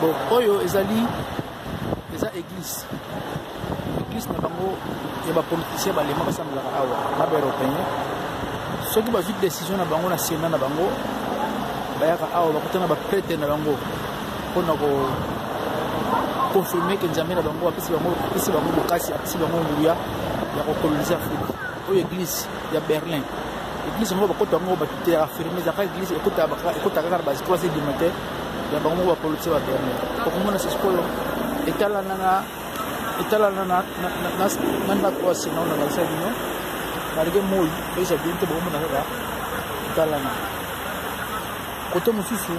Bon, oyo ezali eza église na bango ya ba politicien balema basambolaka awa na ba européen soki bazwi décision na bango na sénat na bango bayaka awa bakutana ba prêtre na bango mpona ko confirmer que nzambe na bango apesi bango bokasi apesi bango nguya ya kokolonize Afrique oyo église ya Berlin église yango bakota yango batute ya affirmer ezaka église ekotaka kaka base 3 heures du matin ya bango ba politicien ba Berlin okomona sikoyo etalana na kwa sina na balisa bino balike moi pesa bintu bomona kaka etalana kote mosusu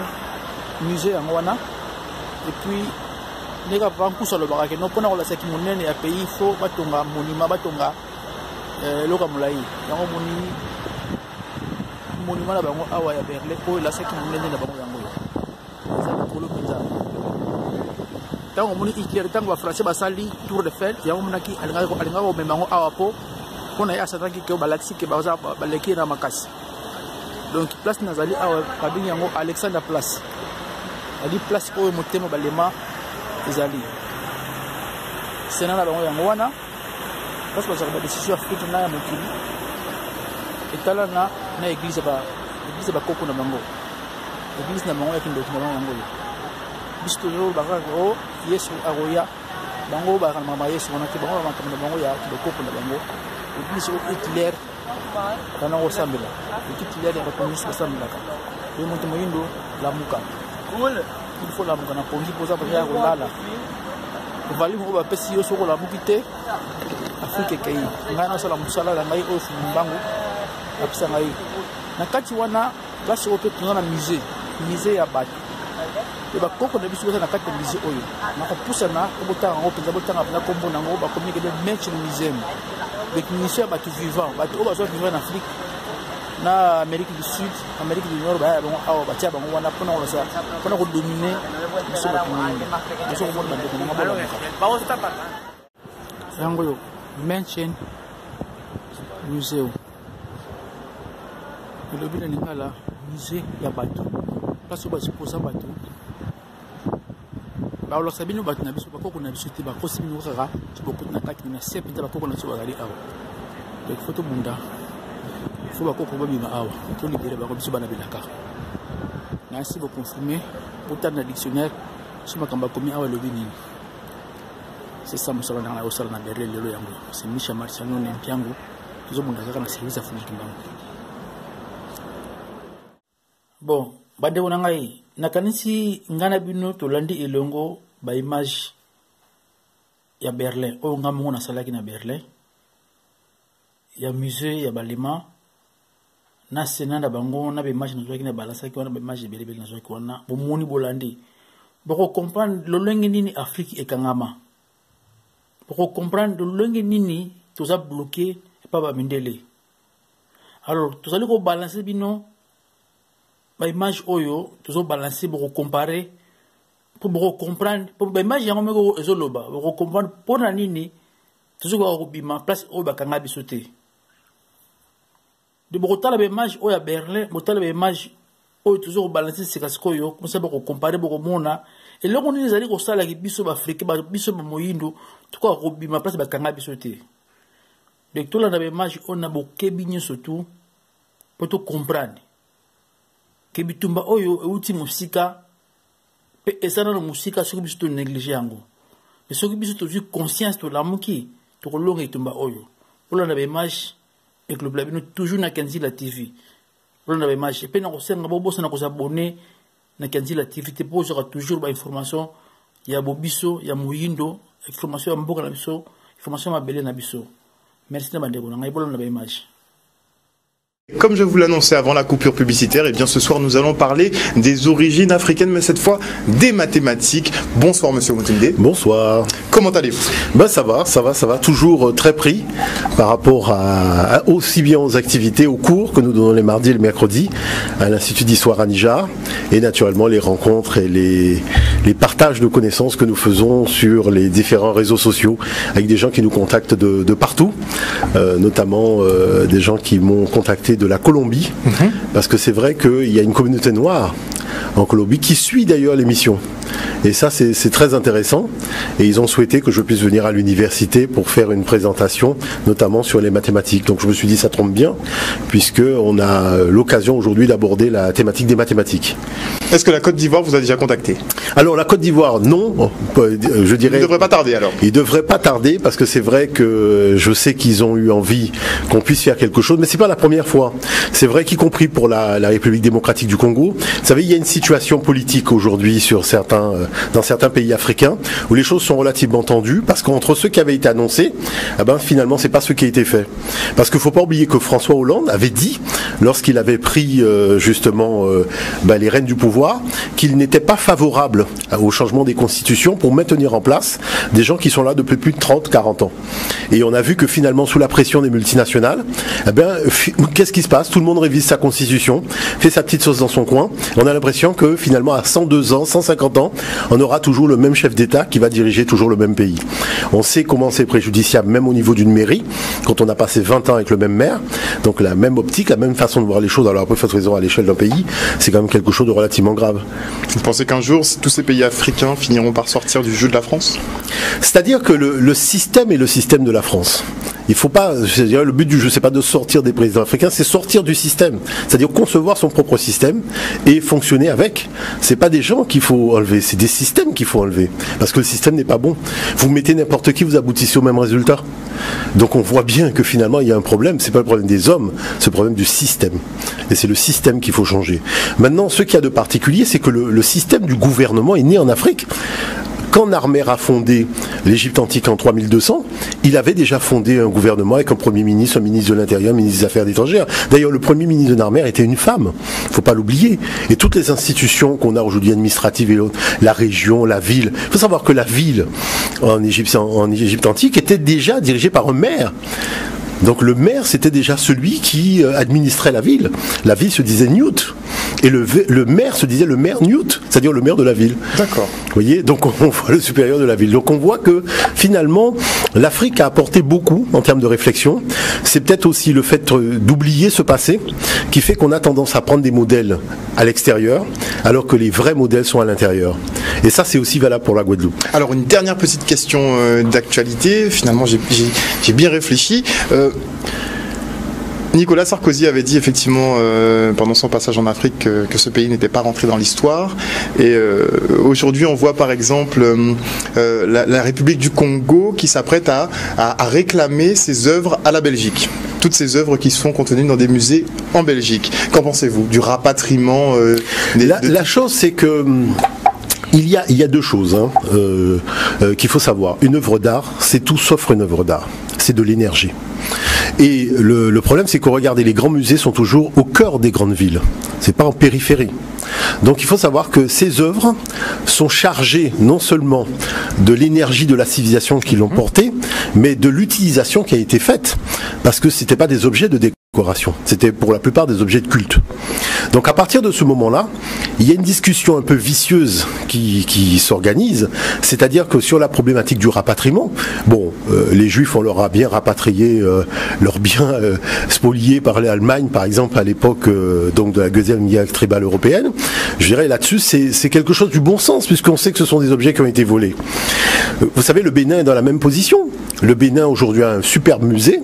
musée yango wana et puis neka vankusa lobaka ke no mpona kolasaki monene ya pays fo batonga monima batonga eloka molai yango monima na bango awa ya Berlin oyo elasaki monene na bango yango eza likolo mpenza ntango omoni Hitler ntango bafrançais basali tour de fer yango omonaki alingaka komema yango awa mpona ye asataki ke balakisi ke baleki na makasi donc place nazali awa babengi yango Alexandre place ali place oyo motema balema ezali sena na bango yango wana parce que bazalaka badécision afrique na ya mokili etala na église bakoko na bango église na bango ya kindoki na bango yango oyo biso tozo bakaka o yesu akoya bango bakamama yesu wana te bango bamakambo na bango ya bakoko na bango église oyo Hitler kana kosambela Hitler ya bakommuniste basambelaka oyo moto moyindo lamuka il faut lamuka na pongi poza ya kolala ovali ngo bapesi yo soko lamuki te Afrique ekei ngai nasala mosala na ngai oyo fumbango apesa ngai na kati wana place oyo mpe toza na musée ya bato e bakoko na biso boza na kati ya musée oyo na kopusana obotanga yango mpenza botanga mpenza kombo nango bakomi kede Mensch museum définition ya bato vivant bato oyo bazwa vivant na Afrique na Amérique du Sud Amérique du Nord baya bango awa batia bango wana mpona kolasa mpona kodomine biso bato moyindo biso komona bandeko nanga bolamuka yango oyo Mensch museum elobi na lingala musée ya bato place oyo baziposa bato baolakisa bino bato na biso bakoko na biso te bakosi bino kaka tibokoti na kati na se mpenza bakoko na biso bazali awa donc fo tobunda fo bakoko babima awa tolibere bango biso bana belaka nasi boconfirme botana na dictionnaire so makambo akomi awa elobi nini c'est ça mosala nanga osala na Berlin lelo yango c'est Misha Marciano Nempiango tozobunda kaka na service afrique mbango bon bandeko na ngai nakanisi ngana bino tolandi elongo ba image ya Berlin oyo nga mongo nasalaki na Berlin ya musée ya balema na sena na bango na ba image nazwaki na balasaki wana ba image ebelebele nazwaki wana bomoni bolandi boko comprendre lolenge nini Afrique ekangama boko comprendre lolenge nini toza bloqué pa ba mindele alors tozali ko balancer bino ba image oyo tozo balancer boko comparer pour boko comprendre pour ba image yango meko ezoloba boko comprendre pona nini tozo ko bima place oyo bakanga biso te de boko tala ba image oyo ya Berlin botala ba image oyo tozo ko balancer sikasiko yo comme ça boko comparer boko mona et loko nini ezali ko sala ki biso ba Afrique ba biso ba moyindo tuko ko bima place bakanga biso te de tola na ba image on a bokebi nyoso tout pour to comprendre ke bitumba oyo euti musika pe esana no musika soki biso to négliger yango et soki biso to vu conscience to lamuki to kolonga itumba oyo ola na ba image et le blabino toujours na Kanzila TV ola na ba image pe na kosenga bobosa na kozabonner na Kanzila TV te pour sera toujours ba information ya bobiso ya moyindo information ya mboka na biso information mabele na biso merci na bandeko na ngai bola na ba image. Comme je vous l'annonçais avant la coupure publicitaire, et bien ce soir nous allons parler des origines africaines, mais cette fois des mathématiques. Bonsoir Monsieur Moutimde. Bonsoir. Comment allez-vous? Ben ça va. Toujours très pris par rapport à aussi bien aux activités, aux cours que nous donnons les mardis et les mercredis à l'Institut d'Histoire à Nijar, et naturellement les rencontres et les partages de connaissances que nous faisons sur les différents réseaux sociaux avec des gens qui nous contactent de partout, notamment des gens qui m'ont contacté de la Colombie, parce que c'est vrai qu'il y a une communauté noire en Colombie qui suit d'ailleurs l'émission. Et ça, c'est très intéressant. Et ils ont souhaité que je puisse venir à l'université pour faire une présentation, notamment sur les mathématiques. Donc je me suis dit, ça tombe bien, puisqu'on a l'occasion aujourd'hui d'aborder la thématique des mathématiques. Est-ce que la Côte d'Ivoire vous a déjà contacté? Alors la Côte d'Ivoire, non. Je dirais. Il ne devrait pas tarder alors. Il ne devrait pas tarder parce que c'est vrai que je sais qu'ils ont eu envie qu'on puisse faire quelque chose, mais c'est pas la première fois. C'est vrai qu'y compris pour la République démocratique du Congo. Vous savez, il y a une situation politique aujourd'hui dans certains pays africains où les choses sont relativement tendues parce qu'entre ceux qui avaient été annoncés, finalement c'est pas ce qui a été fait. Parce qu'il ne faut pas oublier que François Hollande avait dit, lorsqu'il avait pris les rênes du pouvoir, qu'il n'était pas favorable au changement des constitutions pour maintenir en place des gens qui sont là depuis plus de 30-40 ans. Et on a vu que finalement, sous la pression des multinationales, qu'est-ce qui se passe? Tout le monde révise sa constitution, fait sa petite sauce dans son coin. On a l'impression que finalement, à 102 ans, 150 ans, on aura toujours le même chef d'État qui va diriger toujours le même pays. On sait comment c'est préjudiciable, même au niveau d'une mairie, quand on a passé 20 ans avec le même maire. Donc la même optique, la même façon de voir les choses, alors après, faut raison à l'échelle d'un pays, c'est quand même quelque chose de relativement grave. Vous pensez qu'un jour, tous ces pays africains finiront par sortir du jeu de la France? C'est-à-dire que le système est le système de la France. Il faut pas, c'est-à-dire le but du jeu, c'est pas de sortir des présidents africains, c'est sortir du système. C'est-à-dire concevoir son propre système et fonctionner avec. C'est pas des gens qu'il faut enlever, c'est des systèmes qu'il faut enlever. Parce que le système n'est pas bon. Vous mettez n'importe qui, vous aboutissez au même résultat. Donc on voit bien que finalement il y a un problème, c'est pas le problème des hommes, c'est le problème du système. Et c'est le système qu'il faut changer. Maintenant, ce qu'il y a de particulier, c'est que le système du gouvernement est né en Afrique. Quand Narmer a fondé l'Égypte antique en 3200, il avait déjà fondé un gouvernement avec un premier ministre, un ministre de l'Intérieur, un ministre des Affaires étrangères. D'ailleurs, le premier ministre de Narmer était une femme, il ne faut pas l'oublier. Et toutes les institutions qu'on a aujourd'hui, administratives et autres, la région, la ville, il faut savoir que la ville en Égypte antique était déjà dirigée par un maire. Donc le maire, c'était déjà celui qui administrait la ville. La ville se disait Newt. Et le maire se disait le maire Newt, c'est-à-dire le maire de la ville. D'accord. Vous voyez, donc on voit le supérieur de la ville. Donc on voit que finalement, l'Afrique a apporté beaucoup en termes de réflexion. C'est peut-être aussi le fait d'oublier ce passé qui fait qu'on a tendance à prendre des modèles à l'extérieur, alors que les vrais modèles sont à l'intérieur. Et ça, c'est aussi valable pour la Guadeloupe. Alors une dernière petite question d'actualité. Finalement, j'ai bien réfléchi. Nicolas Sarkozy avait dit effectivement pendant son passage en Afrique que ce pays n'était pas rentré dans l'histoire. Et aujourd'hui, on voit par exemple la République du Congo qui s'apprête à réclamer ses œuvres à la Belgique. Toutes ces œuvres qui sont contenues dans des musées en Belgique. Qu'en pensez-vous du rapatriement La chose, c'est que il y a deux choses qu'il faut savoir. Une œuvre d'art, c'est tout sauf une œuvre d'art. C'est de l'énergie. Et le problème, c'est que regardez, les grands musées sont toujours au cœur des grandes villes. C'est pas en périphérie. Donc il faut savoir que ces œuvres sont chargées non seulement de l'énergie de la civilisation qui l'ont portée, mais de l'utilisation qui a été faite. Parce que c'était pas des objets de décoration. C'était pour la plupart des objets de culte. Donc à partir de ce moment-là, il y a une discussion un peu vicieuse qui s'organise, c'est-à-dire que sur la problématique du rapatriement, les Juifs, on leur a bien rapatrié leurs biens spoliés par l'Allemagne, par exemple, à l'époque donc de la Deuxième Guerre tribale européenne. Je dirais là-dessus, c'est quelque chose du bon sens, puisqu'on sait que ce sont des objets qui ont été volés. Vous savez, le Bénin est dans la même position. Le Bénin aujourd'hui a un superbe musée,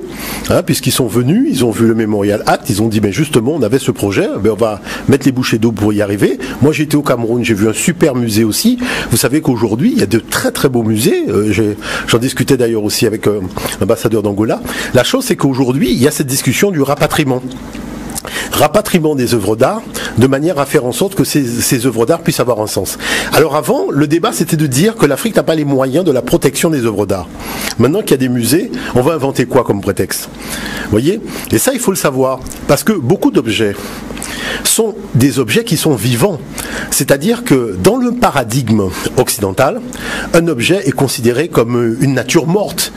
puisqu'ils sont venus, ils ont vu le Memorial Act, ils ont dit, mais justement, on avait ce projet, on va mettre les bouchées d'eau pour y arriver. Moi, j'ai été au Cameroun, j'ai vu un super musée aussi. Vous savez qu'aujourd'hui, il y a de très très beaux musées. J'en discutais d'ailleurs aussi avec l'ambassadeur d'Angola. La chose, c'est qu'aujourd'hui, il y a cette discussion du rapatriement. Rapatriement des œuvres d'art de manière à faire en sorte que ces œuvres d'art puissent avoir un sens. Alors avant, le débat c'était de dire que l'Afrique n'a pas les moyens de la protection des œuvres d'art. Maintenant qu'il y a des musées, on va inventer quoi comme prétexte? Vous voyez? Et ça, il faut le savoir, parce que beaucoup d'objets sont des objets qui sont vivants. C'est-à-dire que dans le paradigme occidental, un objet est considéré comme une nature morte.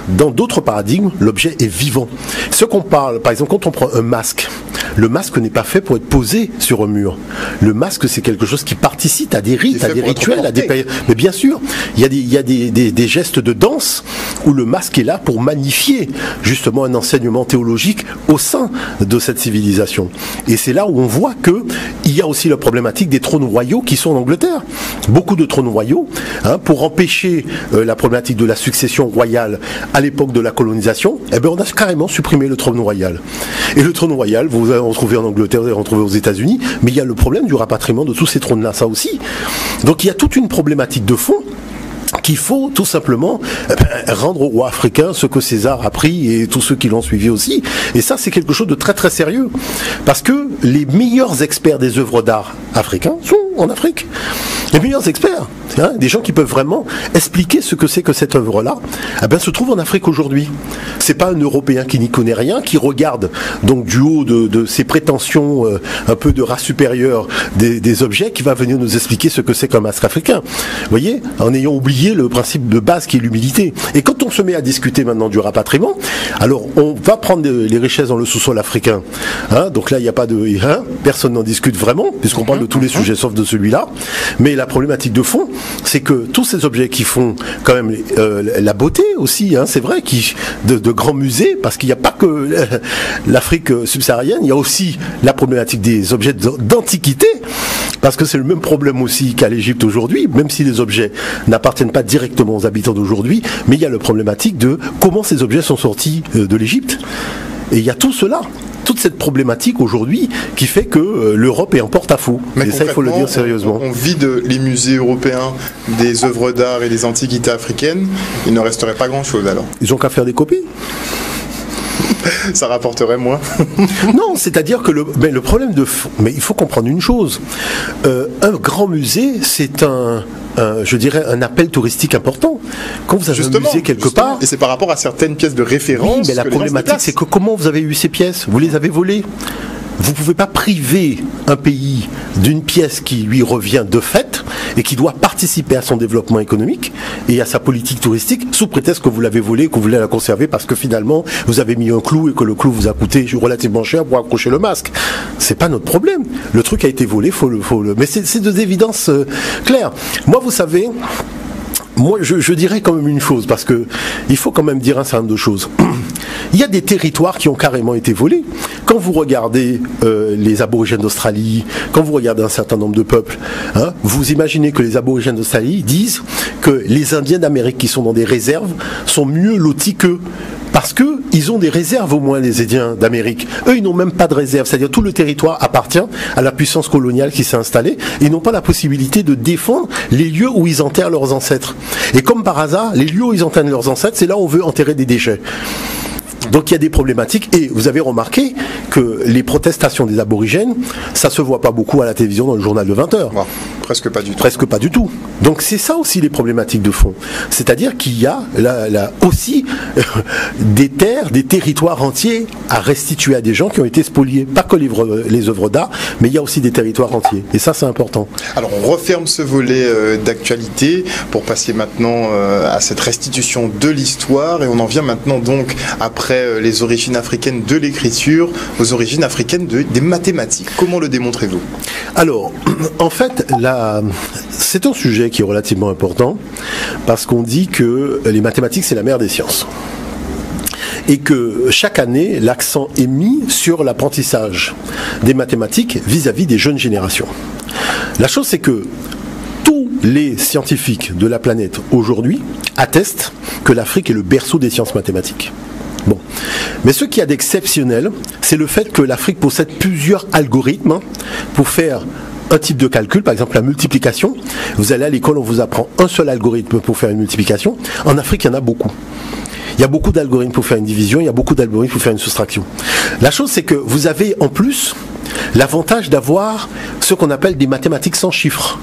Dans d'autres paradigmes, l'objet est vivant. Ce qu'on parle, par exemple, quand on prend un masque, le masque n'est pas fait pour être posé sur un mur. Le masque, c'est quelque chose qui participe à des rites, à des rituels, à des périodes. Mais bien sûr, il y a des gestes de danse où le masque est là pour magnifier justement un enseignement théologique au sein de cette civilisation. Et Et c'est là où on voit qu'il y a aussi la problématique des trônes royaux qui sont en Angleterre. Beaucoup de trônes royaux, pour empêcher la problématique de la succession royale à l'époque de la colonisation, on a carrément supprimé le trône royal. Et le trône royal, vous allez en retrouver en Angleterre, vous allez en retrouver aux États-Unis, mais il y a le problème du rapatriement de tous ces trônes-là, ça aussi. Donc il y a toute une problématique de fond qu'il faut tout simplement rendre aux rois africains ce que César a pris et tous ceux qui l'ont suivi aussi. Et ça, c'est quelque chose de très très sérieux. Parce que les meilleurs experts des œuvres d'art africains sont en Afrique. Les meilleurs experts, des gens qui peuvent vraiment expliquer ce que c'est que cette œuvre-là, se trouvent en Afrique aujourd'hui. C'est pas un Européen qui n'y connaît rien, qui regarde donc du haut de ses prétentions un peu de race supérieure des objets, qui va venir nous expliquer ce que c'est qu'un masque africain. Vous voyez, en ayant oublié le principe de base qui est l'humilité. Et quand on se met à discuter maintenant du rapatriement, alors on va prendre les richesses dans le sous-sol africain. Donc là, il n'y a pas de... personne n'en discute vraiment, puisqu'on parle de tous les sujets sauf de celui-là. Mais la problématique de fond, c'est que tous ces objets qui font quand même la beauté aussi, c'est vrai, de grands musées, parce qu'il n'y a pas que l'Afrique subsaharienne, il y a aussi la problématique des objets d'antiquité, parce que c'est le même problème aussi qu'à l'Égypte aujourd'hui, même si les objets n'appartiennent pas directement aux habitants d'aujourd'hui, mais il y a la problématique de comment ces objets sont sortis de l'Égypte. Et il y a tout cela, toute cette problématique aujourd'hui qui fait que l'Europe est en porte-à-faux. Et ça, il faut le dire sérieusement. On vide les musées européens des œuvres d'art et des antiquités africaines, il ne resterait pas grand-chose alors. Ils ont qu'à faire des copies. Ça rapporterait moins. Non, c'est-à-dire que le problème de... Mais il faut comprendre une chose. Un grand musée, c'est je dirais, un appel touristique important. Quand vous avez un musée quelque part... Et c'est par rapport à certaines pièces de référence... Oui, mais la problématique, c'est que comment vous avez eu ces pièces? Vous les avez volées? Vous ne pouvez pas priver un pays d'une pièce qui lui revient de fait et qui doit participer à son développement économique et à sa politique touristique sous prétexte que vous l'avez volée, que vous voulez la conserver parce que finalement vous avez mis un clou et que le clou vous a coûté relativement cher pour accrocher le masque. C'est pas notre problème. Le truc a été volé, mais c'est de d'évidence claire. Moi, vous savez, je dirais quand même une chose, parce que il faut quand même dire un certain nombre de choses. Il y a des territoires qui ont carrément été volés. Quand vous regardez les aborigènes d'Australie, quand vous regardez un certain nombre de peuples, vous imaginez que les aborigènes d'Australie disent que les Indiens d'Amérique qui sont dans des réserves sont mieux lotis qu'eux. Parce qu'ils ont des réserves au moins, les Indiens d'Amérique. Eux, ils n'ont même pas de réserve. C'est-à-dire tout le territoire appartient à la puissance coloniale qui s'est installée. Ils n'ont pas la possibilité de défendre les lieux où ils enterrent leurs ancêtres. Et comme par hasard, les lieux où ils enterrent leurs ancêtres, c'est là où on veut enterrer des déchets. Donc il y a des problématiques et vous avez remarqué que les protestations des aborigènes, ça se voit pas beaucoup à la télévision dans le journal de 20h. Ouais, presque pas du tout. Presque pas du tout. Donc c'est ça aussi les problématiques de fond. C'est-à-dire qu'il y a aussi des terres, des territoires entiers à restituer à des gens qui ont été spoliés. Pas que les œuvres d'art, mais il y a aussi des territoires entiers. Et ça c'est important. Alors on referme ce volet d'actualité pour passer maintenant à cette restitution de l'histoire et on en vient maintenant donc après les origines africaines de l'écriture, aux origines africaines des mathématiques. Comment le démontrez-vous? Alors, en fait, c'est un sujet qui est relativement important parce qu'on dit que les mathématiques, c'est la mère des sciences. Et que chaque année, l'accent est mis sur l'apprentissage des mathématiques vis-à-vis des jeunes générations. La chose, c'est que tous les scientifiques de la planète aujourd'hui attestent que l'Afrique est le berceau des sciences mathématiques. Bon. Mais ce qu'il y a d'exceptionnel, c'est le fait que l'Afrique possède plusieurs algorithmes pour faire un type de calcul, par exemple la multiplication. Vous allez à l'école, on vous apprend un seul algorithme pour faire une multiplication. En Afrique, il y en a beaucoup. Il y a beaucoup d'algorithmes pour faire une division, il y a beaucoup d'algorithmes pour faire une soustraction. La chose, c'est que vous avez en plus l'avantage d'avoir ce qu'on appelle des mathématiques sans chiffres.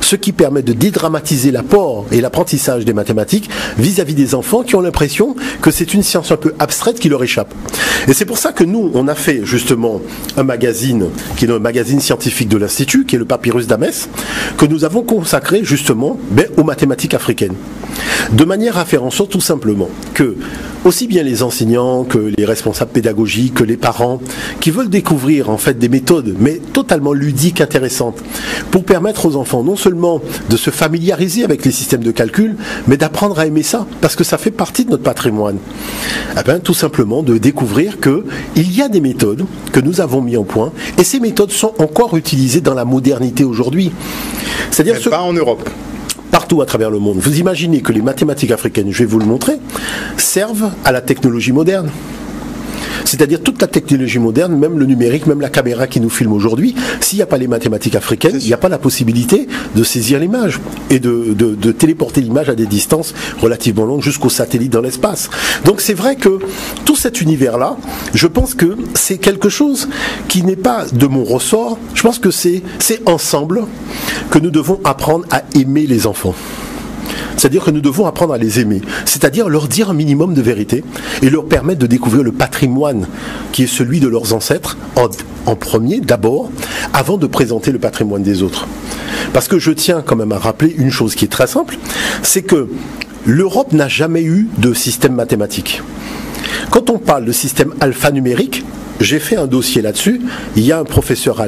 Ce qui permet de dédramatiser l'apport et l'apprentissage des mathématiques vis-à-vis des enfants qui ont l'impression que c'est une science un peu abstraite qui leur échappe. Et c'est pour ça que nous, on a fait justement un magazine, qui est le magazine scientifique de l'Institut, qui est le Papyrus d'Amès, que nous avons consacré justement aux mathématiques africaines. De manière à faire en sorte tout simplement que aussi bien les enseignants que les responsables pédagogiques, que les parents, qui veulent découvrir en fait des méthodes, mais totalement ludiques, intéressantes, pour permettre aux enfants non seulement seulement de se familiariser avec les systèmes de calcul, mais d'apprendre à aimer ça, parce que ça fait partie de notre patrimoine. Eh bien, tout simplement de découvrir qu'il y a des méthodes que nous avons mis en point, et ces méthodes sont encore utilisées dans la modernité aujourd'hui. C'est-à-dire pas en Europe. Partout à travers le monde. Vous imaginez que les mathématiques africaines, je vais vous le montrer, servent à la technologie moderne. C'est-à-dire toute la technologie moderne, même le numérique, même la caméra qui nous filme aujourd'hui, s'il n'y a pas les mathématiques africaines, il n'y a pas la possibilité de saisir l'image et de téléporter l'image à des distances relativement longues jusqu'au satellite dans l'espace. Donc c'est vrai que tout cet univers-là, je pense que c'est quelque chose qui n'est pas de mon ressort. Je pense que c'est ensemble que nous devons apprendre à aimer les enfants. C'est-à-dire que nous devons apprendre à les aimer, c'est-à-dire leur dire un minimum de vérité et leur permettre de découvrir le patrimoine qui est celui de leurs ancêtres en premier, d'abord, avant de présenter le patrimoine des autres. Parce que je tiens quand même à rappeler une chose qui est très simple, c'est que l'Europe n'a jamais eu de système mathématique. Quand on parle de système alphanumérique, j'ai fait un dossier là-dessus, il y a un professeur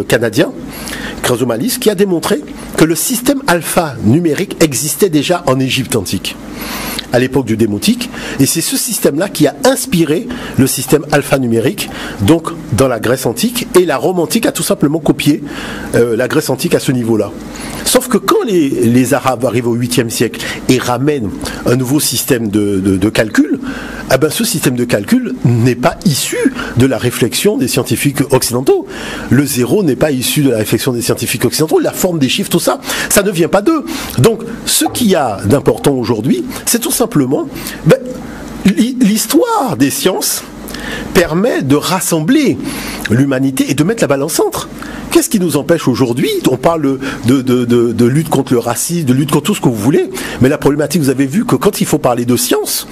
canadien, Chrysomalis, qui a démontré que le système alphanumérique existait déjà en Égypte antique, à l'époque du démotique, et c'est ce système-là qui a inspiré le système alphanumérique, donc dans la Grèce antique, et la Rome antique a tout simplement copié la Grèce antique à ce niveau-là. Sauf que quand les Arabes arrivent au 8e siècle et ramènent un nouveau système de calcul, eh ben ce système de calcul n'est pas issu de la réflexion des scientifiques occidentaux. Le zéro n'est pas issu de la réflexion des scientifiques occidentaux, la forme des chiffres, tout ça, ça ne vient pas d'eux. Donc ce qu'il y a d'important aujourd'hui, c'est tout simplement l'histoire des sciences permet de rassembler l'humanité et de mettre la balle au centre. Qu'est-ce qui nous empêche aujourd'hui? On parle de lutte contre le racisme, de lutte contre tout ce que vous voulez, mais la problématique, vous avez vu que quand il faut parler de science,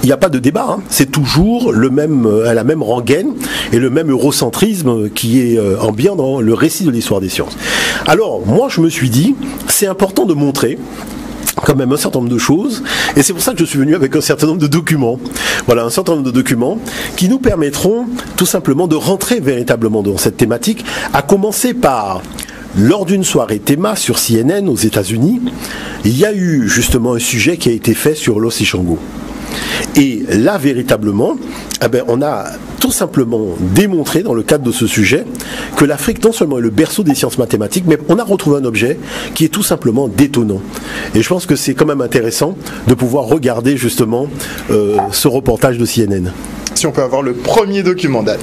il n'y a pas de débat, hein. C'est toujours la même rengaine et le même eurocentrisme qui est ambiant dans le récit de l'histoire des sciences. Alors, moi, je me suis dit, c'est important de montrer quand même un certain nombre de choses, et c'est pour ça que je suis venu avec un certain nombre de documents. Voilà, un certain nombre de documents qui nous permettront tout simplement de rentrer véritablement dans cette thématique, à commencer par, lors d'une soirée théma sur CNN aux États-Unis, il y a eu justement un sujet qui a été fait sur l'os Ishango. Et là, véritablement, on a tout simplement démontré dans le cadre de ce sujet que l'Afrique non seulement est le berceau des sciences mathématiques, mais on a retrouvé un objet qui est tout simplement détonnant. Et je pense que c'est quand même intéressant de pouvoir regarder justement ce reportage de CNN. Si on peut avoir le premier document, Dan.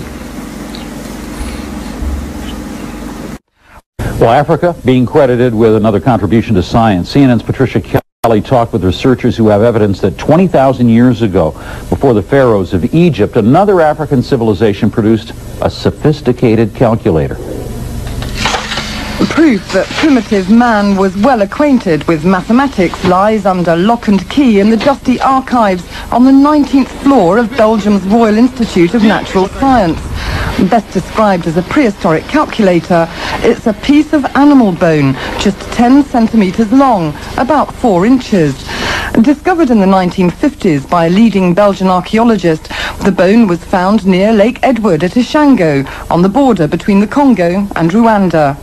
Well, Africa being credited with another contribution to science. CNN's Patricia Kelly talked with researchers who have evidence that 20,000 years ago, before the pharaohs of Egypt, another African civilization produced a sophisticated calculator. Proof that primitive man was well acquainted with mathematics lies under lock and key in the dusty archives on the 19th floor of Belgium's Royal Institute of Natural Science. Best described as a prehistoric calculator, it's a piece of animal bone, just 10 centimeters long, about 4 inches. Discovered in the 1950s by a leading Belgian archaeologist, the bone was found near Lake Edward at Ishango, on the border between the Congo and Rwanda.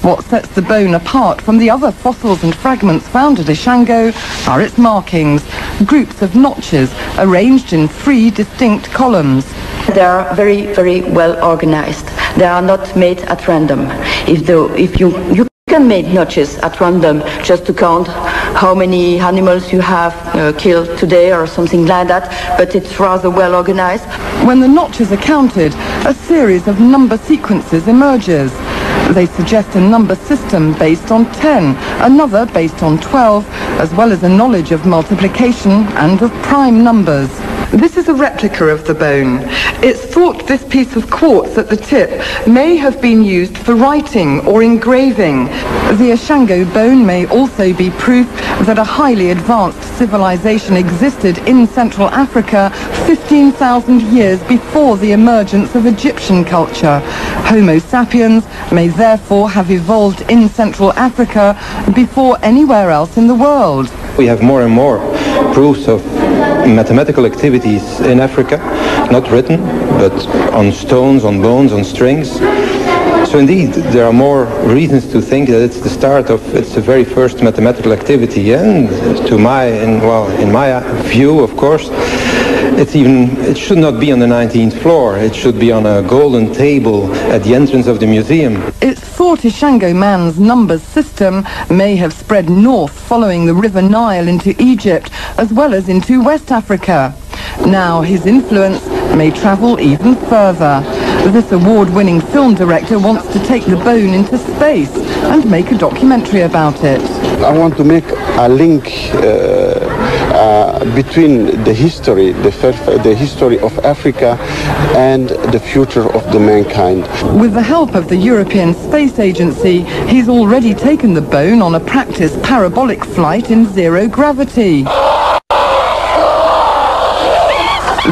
What sets the bone apart from the other fossils and fragments found at Ishango are its markings, groups of notches arranged in 3 distinct columns. They are very, very well organized. They are not made at random. If you can make notches at random just to count how many animals you have killed today or something like that, but it's rather well organized. When the notches are counted, a series of number sequences emerges. They suggest a number system based on 10, another based on 12, as well as a knowledge of multiplication and of prime numbers. This is a replica of the bone. It's thought this piece of quartz at the tip may have been used for writing or engraving. The Ishango bone may also be proof that a highly advanced civilization existed in Central Africa 15,000 years before the emergence of Egyptian culture. Homo sapiens may therefore have evolved in Central Africa before anywhere else in the world. We have more and more proofs of mathematical activities in Africa, not written, but on stones, on bones, on strings. So indeed, there are more reasons to think that it's the very first mathematical activity, and in my view, of course, it should not be on the 19th floor. It should be on a golden table at the entrance of the museum. It's thought Ishango man's numbers system may have spread north following the River Nile into Egypt as well as into West Africa. Now his influence may travel even further. This award-winning film director wants to take the bone into space and make a documentary about it. I want to make a link between the history of Africa and the future of the mankind. With the help of the European Space Agency, he's already taken the bone on a practice parabolic flight in zero gravity.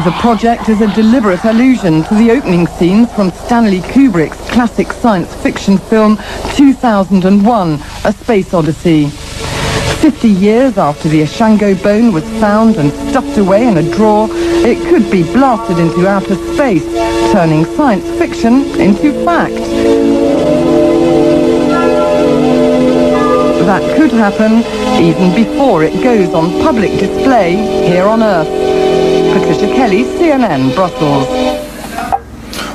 The project is a deliberate allusion to the opening scenes from Stanley Kubrick's classic science fiction film 2001, A Space Odyssey. 50 years after the Ishango bone was found and stuffed away in a drawer, it could be blasted into outer space, turning science fiction into fact. That could happen even before it goes on public display here on Earth. Patricia Kelly, CNN, Brussels.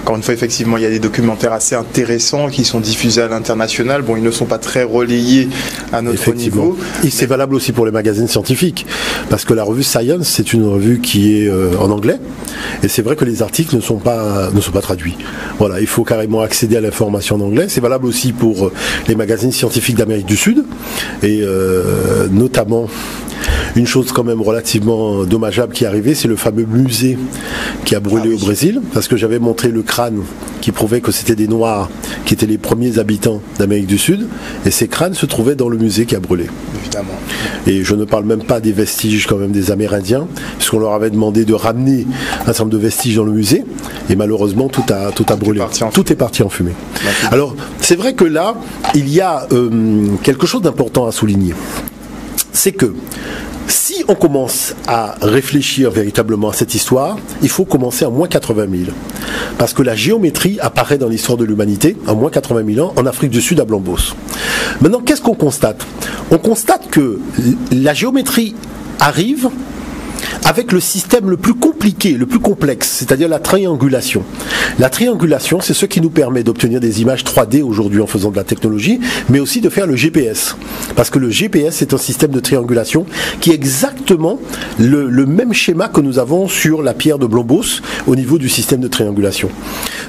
Encore une fois, effectivement, il y a des documentaires assez intéressants qui sont diffusés à l'international. Bon, ils ne sont pas très relayés à notre niveau. Et c'est valable aussi pour les magazines scientifiques, parce que la revue Science, c'est une revue qui est en anglais, et c'est vrai que les articles ne sont pas traduits. Voilà, il faut carrément accéder à l'information en anglais. C'est valable aussi pour les magazines scientifiques d'Amérique du Sud, et notamment une chose quand même relativement dommageable qui est arrivée, c'est le fameux musée qui a brûlé au Brésil, parce que j'avais montré le crâne qui prouvait que c'était des Noirs qui étaient les premiers habitants d'Amérique du Sud, et ces crânes se trouvaient dans le musée qui a brûlé. Évidemment. Et je ne parle même pas des vestiges quand même des Amérindiens, puisqu'on leur avait demandé de ramener un certain nombre de vestiges dans le musée, et malheureusement tout a brûlé. Tout est parti en fumée. Alors c'est vrai que là, il y a quelque chose d'important à souligner. C'est que si on commence à réfléchir véritablement à cette histoire, il faut commencer à moins 80 000. Parce que la géométrie apparaît dans l'histoire de l'humanité, à moins 80 000 ans, en Afrique du Sud, à Blombos. Maintenant, qu'est-ce qu'on constate? On constate que la géométrie arrive avec le système le plus compliqué, le plus complexe, c'est-à-dire la triangulation. La triangulation, c'est ce qui nous permet d'obtenir des images 3D aujourd'hui en faisant de la technologie, mais aussi de faire le GPS. Parce que le GPS est un système de triangulation qui est exactement le même schéma que nous avons sur la pierre de Blombos au niveau du système de triangulation.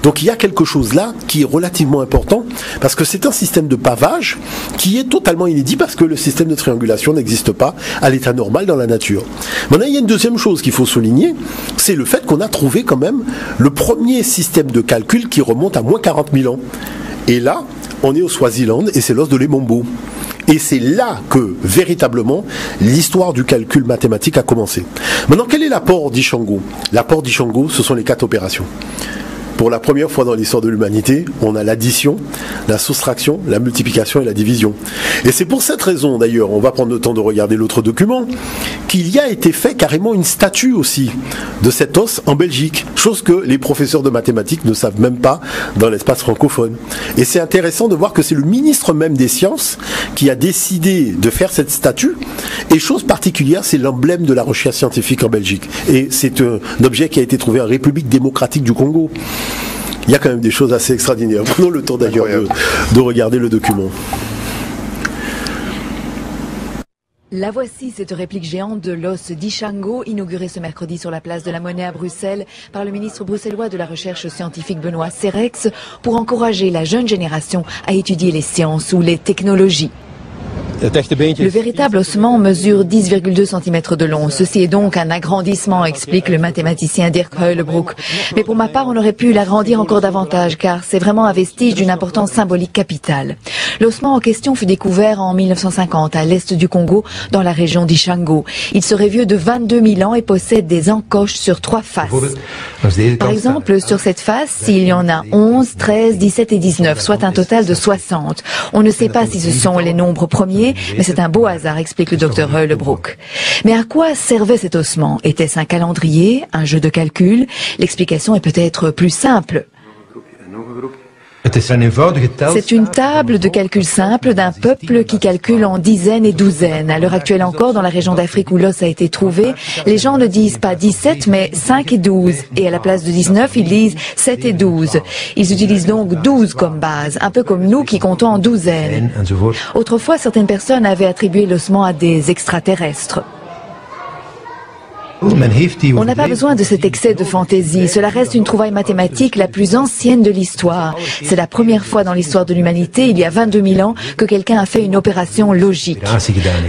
Donc il y a quelque chose là qui est relativement important, parce que c'est un système de pavage qui est totalement inédit, parce que le système de triangulation n'existe pas à l'état normal dans la nature. Maintenant, il y a une deuxième chose qu'il faut souligner, c'est le fait qu'on a trouvé quand même le premier système de calcul qui remonte à moins 40 000 ans. Et là, on est au Swaziland et c'est l'os de l'Emombo. Et c'est là que, véritablement, l'histoire du calcul mathématique a commencé. Maintenant, quel est l'apport d'Ishango? L'apport d'Ishango, ce sont les 4 opérations. Pour la première fois dans l'histoire de l'humanité, on a l'addition, la soustraction, la multiplication et la division. Et c'est pour cette raison, d'ailleurs, on va prendre le temps de regarder l'autre document, qu'il y a été fait carrément une statue aussi de cet os en Belgique, chose que les professeurs de mathématiques ne savent même pas dans l'espace francophone. Et c'est intéressant de voir que c'est le ministre même des Sciences qui a décidé de faire cette statue, et chose particulière, c'est l'emblème de la recherche scientifique en Belgique. Et c'est un objet qui a été trouvé en République démocratique du Congo. Il y a quand même des choses assez extraordinaires. Prenons le temps d'ailleurs de regarder le document. La voici, cette réplique géante de l'os d'Ishango, inaugurée ce mercredi sur la place de la Monnaie à Bruxelles par le ministre bruxellois de la Recherche scientifique Benoît Serex, pour encourager la jeune génération à étudier les sciences ou les technologies. Le véritable ossement mesure 10,2 cm de long. Ceci est donc un agrandissement, explique le mathématicien Dirk Heulebroek. Mais pour ma part, on aurait pu l'agrandir encore davantage, car c'est vraiment un vestige d'une importance symbolique capitale. L'ossement en question fut découvert en 1950 à l'est du Congo, dans la région d'Ishango. Il serait vieux de 22 000 ans et possède des encoches sur 3 faces. Par exemple, sur cette face, il y en a 11, 13, 17 et 19, soit un total de 60. On ne sait pas si ce sont les nombres premiers, mais c'est un beau hasard, explique le docteur Heulebroek. Mais à quoi servait cet ossement? Était-ce un calendrier, un jeu de calcul? L'explication est peut-être plus simple. C'est une table de calcul simple d'un peuple qui calcule en dizaines et douzaines. À l'heure actuelle encore, dans la région d'Afrique où l'os a été trouvé, les gens ne disent pas 17 mais 5 et 12. Et à la place de 19, ils disent 7 et 12. Ils utilisent donc 12 comme base, un peu comme nous qui comptons en douzaines. Autrefois, certaines personnes avaient attribué l'ossement à des extraterrestres. On n'a pas besoin de cet excès de fantaisie. Cela reste une trouvaille mathématique la plus ancienne de l'histoire. C'est la première fois dans l'histoire de l'humanité, il y a 22 000 ans, que quelqu'un a fait une opération logique.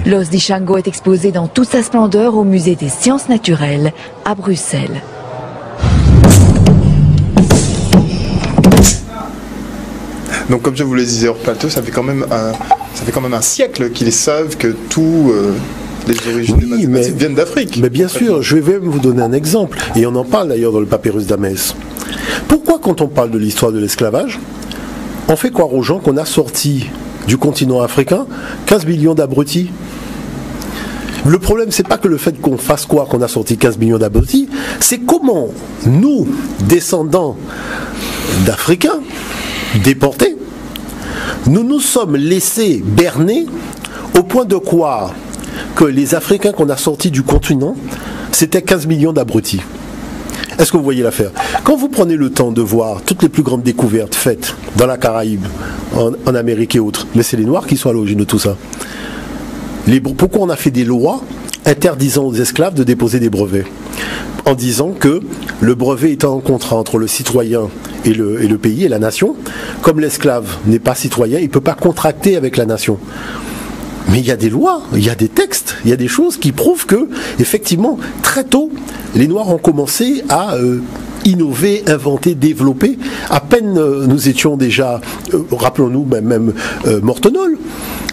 L'os d'Ishango est exposé dans toute sa splendeur au musée des sciences naturelles à Bruxelles. Donc comme je vous le disais hors plateau, ça fait quand même un siècle qu'ils savent que tout... les origines des mathématiques viennent d'Afrique. Mais bien sûr, je vais même vous donner un exemple, et on en parle d'ailleurs dans le papyrus d'Amès. Pourquoi quand on parle de l'histoire de l'esclavage, on fait croire aux gens qu'on a sorti du continent africain 15 millions d'abrutis? Le problème, c'est pas que le fait qu'on fasse quoi, qu'on a sorti 15 millions d'abrutis, c'est comment nous, descendants d'Africains, déportés, nous nous sommes laissés berner au point de croire que les Africains qu'on a sortis du continent, c'était 15 millions d'abrutis. Est-ce que vous voyez l'affaire? Quand vous prenez le temps de voir toutes les plus grandes découvertes faites dans la Caraïbe, en Amérique et autres, mais c'est les Noirs qui sont à l'origine de tout ça. Pourquoi on a fait des lois interdisant aux esclaves de déposer des brevets? En disant que le brevet étant un contrat entre le citoyen et le pays et la nation, comme l'esclave n'est pas citoyen, il ne peut pas contracter avec la nation. Mais il y a des lois, il y a des textes, il y a des choses qui prouvent que, effectivement, très tôt, les Noirs ont commencé à innover, inventer, développer. À peine nous étions déjà, rappelons-nous même Mortenol.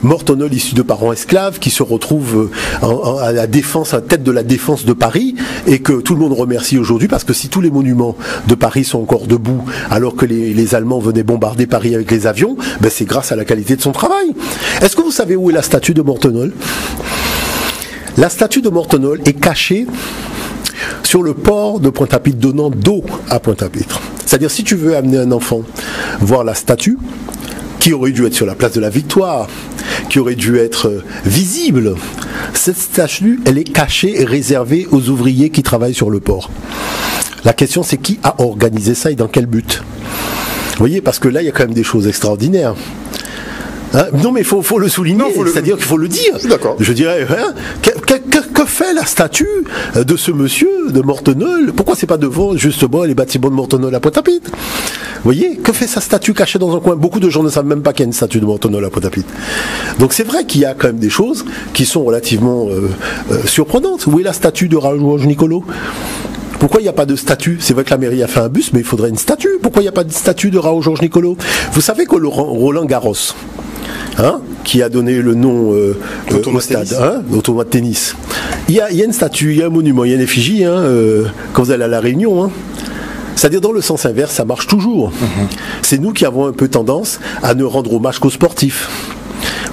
Mortenol issu de parents esclaves qui se retrouve à la défense, à la tête de la défense de Paris, et que tout le monde remercie aujourd'hui, parce que si tous les monuments de Paris sont encore debout alors que les Allemands venaient bombarder Paris avec les avions, ben c'est grâce à la qualité de son travail. Est-ce que vous savez où est la statue de Mortenol? La statue de Mortenol est cachée sur le port de Pointe-à-Pitre, donnant d'eau à Pointe-à-Pitre. C'est-à-dire, si tu veux amener un enfant voir la statue, qui aurait dû être sur la place de la Victoire, qui aurait dû être visible, cette statue, elle est cachée et réservée aux ouvriers qui travaillent sur le port. La question, c'est qui a organisé ça et dans quel but? Vous voyez, parce que là, il y a quand même des choses extraordinaires. Hein? Non, mais il faut le souligner, c'est-à-dire qu'il faut le dire. D'accord. Je dirais, hein, que fait la statue de ce monsieur, de Mortenol? Pourquoi c'est pas devant, justement, les bâtiments de Mortenol à Pointe-à-Pitre? Vous voyez, que fait sa statue cachée dans un coin? Beaucoup de gens ne savent même pas qu'il y a une statue de Mortenol à Pointe-à-Pitre. Donc c'est vrai qu'il y a quand même des choses qui sont relativement surprenantes. Où est la statue de Raoul Nicolo? Pourquoi il n'y a pas de statue? C'est vrai que la mairie a fait un bus, mais il faudrait une statue. Pourquoi il n'y a pas de statue de Raoul Georges Nicolo? Vous savez que Roland Garros, hein, qui a donné le nom au stade, au tournoi de tennis, il y a une statue, il y a un monument, il y a une effigie, hein, quand vous allez à la Réunion, hein. C'est-à-dire dans le sens inverse, ça marche toujours. C'est nous qui avons un peu tendance à ne rendre hommage qu'aux sportifs,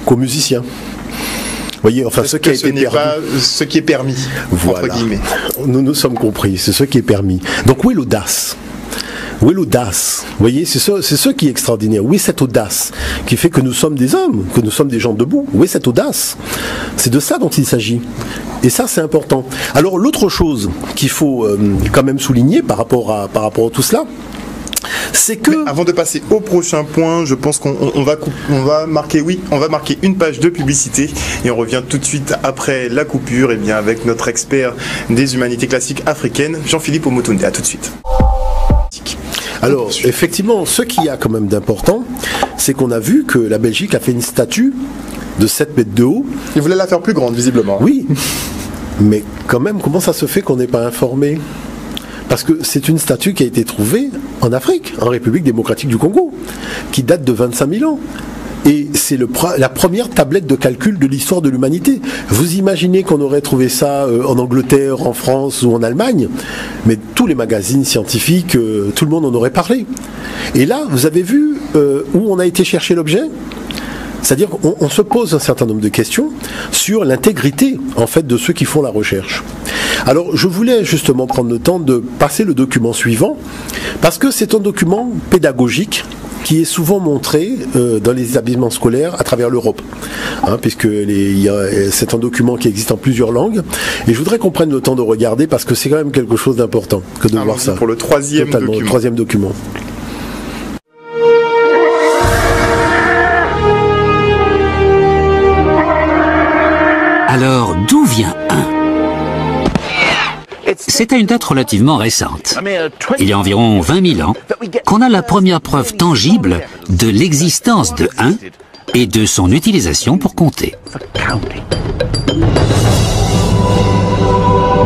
qu'aux musiciens. Vous voyez, enfin, ce qui a été permis. Pas ce qui est permis, voilà. Entre guillemets. Nous sommes compris, c'est ce qui est permis. Donc où est l'audace? Où est l'audace? Vous voyez, c'est ce qui est extraordinaire. Où est cette audace qui fait que nous sommes des hommes, que nous sommes des gens debout? Où est cette audace? C'est de ça dont il s'agit. Et ça, c'est important. Alors, l'autre chose qu'il faut quand même souligner par rapport à tout cela, c'est que... Mais avant de passer au prochain point, je pense qu'on va marquer une page de publicité et on revient tout de suite après la coupure, et bien avec notre expert des humanités classiques africaines, Jean-Philippe Omotunde. À tout de suite. Alors, effectivement, ce qu'il y a quand même d'important, c'est qu'on a vu que la Belgique a fait une statue de 7 mètres de haut. Ils voulaient la faire plus grande, visiblement. Oui, mais quand même, comment ça se fait qu'on n'est pas informé? Parce que c'est une statue qui a été trouvée en Afrique, en République démocratique du Congo, qui date de 25 000 ans. Et c'est la première tablette de calcul de l'histoire de l'humanité. Vous imaginez qu'on aurait trouvé ça en Angleterre, en France ou en Allemagne, mais tous les magazines scientifiques, tout le monde en aurait parlé. Et là, vous avez vu où on a été chercher l'objet? C'est-à-dire qu'on se pose un certain nombre de questions sur l'intégrité, en fait, de ceux qui font la recherche. Alors, je voulais justement prendre le temps de passer le document suivant, parce que c'est un document pédagogique qui est souvent montré dans les établissements scolaires à travers l'Europe, puisque c'est un document qui existe en plusieurs langues. Et je voudrais qu'on prenne le temps de regarder parce que c'est quand même quelque chose d'important que de voir ça. Pour le troisième document. Le troisième document. Alors, d'où vient 1 ? C'est à une date relativement récente, il y a environ 20 000 ans, qu'on a la première preuve tangible de l'existence de 1 et de son utilisation pour compter.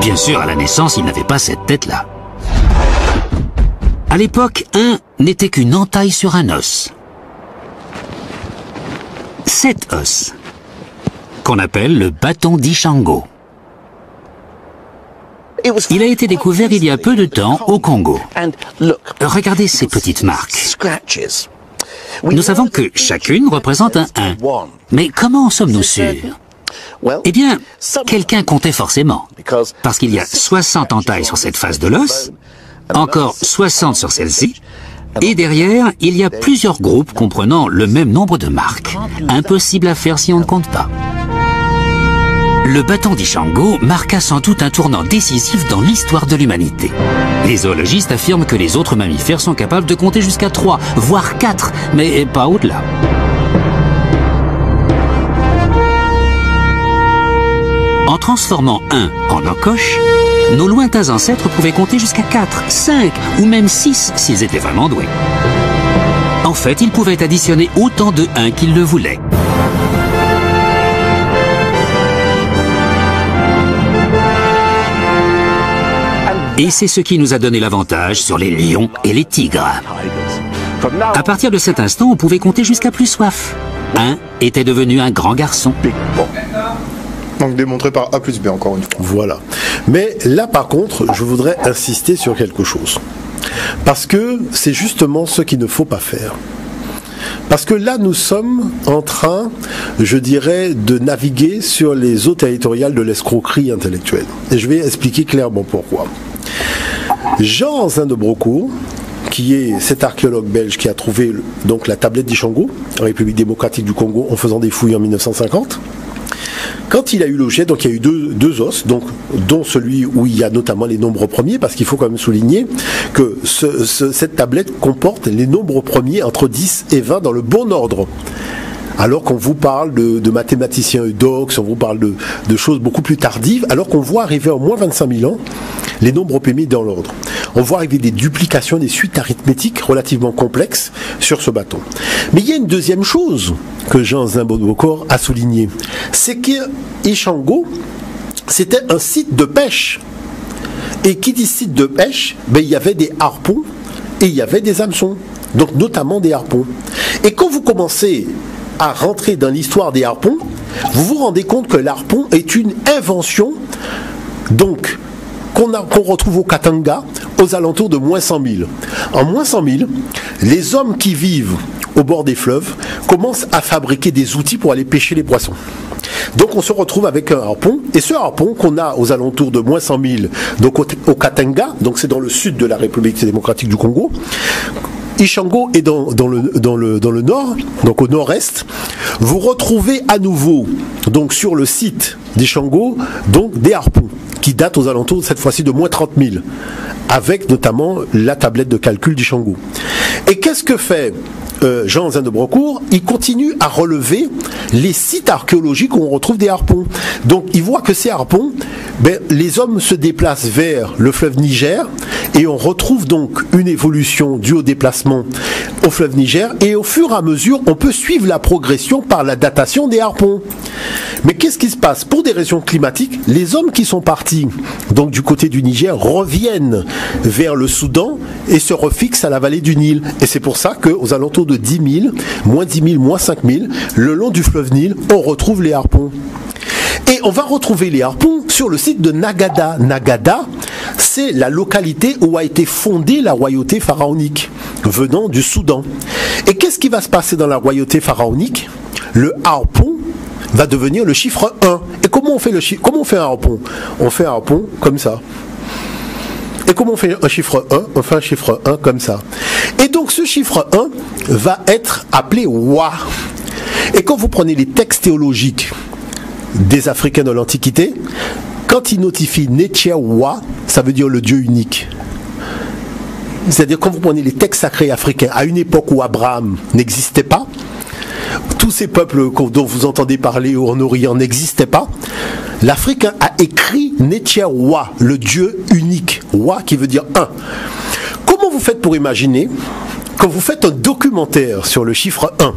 Bien sûr, à la naissance, il n'avait pas cette tête-là. À l'époque, 1 n'était qu'une entaille sur un os. Cet os, qu'on appelle le bâton d'Ishango. Il a été découvert il y a peu de temps au Congo. Regardez ces petites marques. Nous savons que chacune représente un 1. Mais comment en sommes-nous sûrs? Eh bien, quelqu'un comptait forcément, parce qu'il y a 60 entailles sur cette face de l'os, encore 60 sur celle-ci, et derrière, il y a plusieurs groupes comprenant le même nombre de marques. Impossible à faire si on ne compte pas. Le bâton d'Ishango marqua sans doute un tournant décisif dans l'histoire de l'humanité. Les zoologistes affirment que les autres mammifères sont capables de compter jusqu'à 3, voire 4, mais pas au-delà. En transformant 1 en encoche, nos lointains ancêtres pouvaient compter jusqu'à 4, 5 ou même 6 s'ils étaient vraiment doués. En fait, ils pouvaient additionner autant de 1 qu'ils le voulaient. Et c'est ce qui nous a donné l'avantage sur les lions et les tigres. À partir de cet instant, on pouvait compter jusqu'à plus soif. 1 était devenu un grand garçon. Donc démontré par A plus B encore une fois. Voilà. Mais là par contre, je voudrais insister sur quelque chose. Parce que c'est justement ce qu'il ne faut pas faire. Parce que là, nous sommes en train, je dirais, de naviguer sur les eaux territoriales de l'escroquerie intellectuelle. Et je vais expliquer clairement pourquoi. Jean-Zin de Brocourt, qui est cet archéologue belge qui a trouvé donc la tablette d'Ishango, en République démocratique du Congo, en faisant des fouilles en 1950, quand il a eu l'objet, donc il y a eu deux os, donc, dont celui où il y a notamment les nombres premiers, parce qu'il faut quand même souligner que cette tablette comporte les nombres premiers entre 10 et 20 dans le bon ordre. Alors qu'on vous parle de mathématiciens eudoxes, on vous parle de choses beaucoup plus tardives, alors qu'on voit arriver en moins 25 000 ans les nombres premiers dans l'ordre. On voit arriver des duplications, des suites arithmétiques relativement complexes sur ce bâton. Mais il y a une deuxième chose que Jean-Zin de Brocourt a souligné, c'est que Ishango, c'était un site de pêche. Et qui dit site de pêche, ben, il y avait des harpons et il y avait des hameçons, donc notamment des harpons. Et quand vous commencez à rentrer dans l'histoire des harpons, vous vous rendez compte que l'harpon est une invention donc qu'on retrouve au Katanga aux alentours de moins 100 000. En moins 100 000, les hommes qui vivent au bord des fleuves commencent à fabriquer des outils pour aller pêcher les poissons. Donc on se retrouve avec un harpon, et ce harpon qu'on a aux alentours de moins 100 000, donc au Katanga, donc c'est dans le sud de la République démocratique du Congo. Ishango est dans le nord, donc au nord-est. Vous retrouvez à nouveau, donc sur le site d'Ishango, donc des harpons qui datent aux alentours, cette fois-ci, de moins 30 000, avec notamment la tablette de calcul d'Ishango. Et qu'est-ce que fait Jean-Zin de Brocourt? Il continue à relever les sites archéologiques où on retrouve des harpons. Donc il voit que ces harpons, ben, les hommes se déplacent vers le fleuve Niger, et on retrouve donc une évolution due au déplacement au fleuve Niger, et au fur et à mesure, on peut suivre la progression par la datation des harpons. Mais qu'est-ce qui se passe? Pour des raisons climatiques, les hommes qui sont partis donc du côté du Niger reviennent vers le Soudan et se refixent à la vallée du Nil. Et c'est pour ça qu'aux alentours de 10 000, moins 10 000, moins 5 000, le long du fleuve Nil, on retrouve les harpons. Et on va retrouver les harpons sur le site de Nagada. Nagada, c'est la localité où a été fondée la royauté pharaonique, venant du Soudan. Et qu'est-ce qui va se passer dans la royauté pharaonique? Le harpon va devenir le chiffre 1. Et comment on fait un harpon? On fait un harpon comme ça. Et comment on fait un chiffre 1? On fait un chiffre 1 comme ça. Et donc ce chiffre 1 va être appelé Wa. Et quand vous prenez les textes théologiques des Africains de l'Antiquité, quand ils notifient Netchewa, ça veut dire le Dieu unique. C'est-à-dire quand vous prenez les textes sacrés africains, à une époque où Abraham n'existait pas, tous ces peuples dont vous entendez parler en Orient n'existaient pas, l'Africain a écrit Netchewa, le Dieu unique. Wa qui veut dire un. Comment vous faites pour imaginer, quand vous faites un documentaire sur le chiffre 1,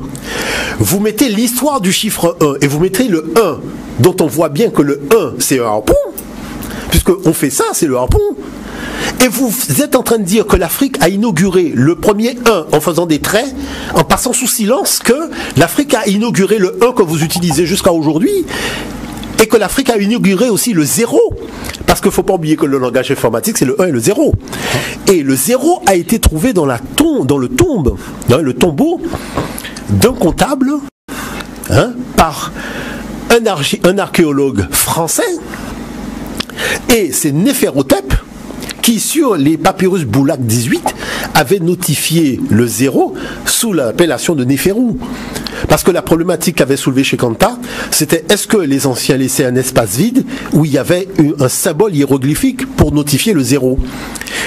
vous mettez l'histoire du chiffre 1 et vous mettez le 1, dont on voit bien que le 1 c'est un harpon, puisqu'on fait ça, c'est le harpon. Et vous êtes en train de dire que l'Afrique a inauguré le premier 1 en faisant des traits, en passant sous silence que l'Afrique a inauguré le 1 que vous utilisez jusqu'à aujourd'hui, et que l'Afrique a inauguré aussi le 0. Parce qu'il ne faut pas oublier que le langage informatique, c'est le 1 et le 0. Et le 0 a été trouvé dans le tombeau d'un comptable, par un archéologue français. Et c'est Néferhotep qui, sur les papyrus Boulak 18, avait notifié le 0 sous l'appellation de Néferou. Parce que la problématique qu'avait soulevée chez Kanta, c'était est-ce que les anciens laissaient un espace vide où il y avait un symbole hiéroglyphique pour notifier le 0.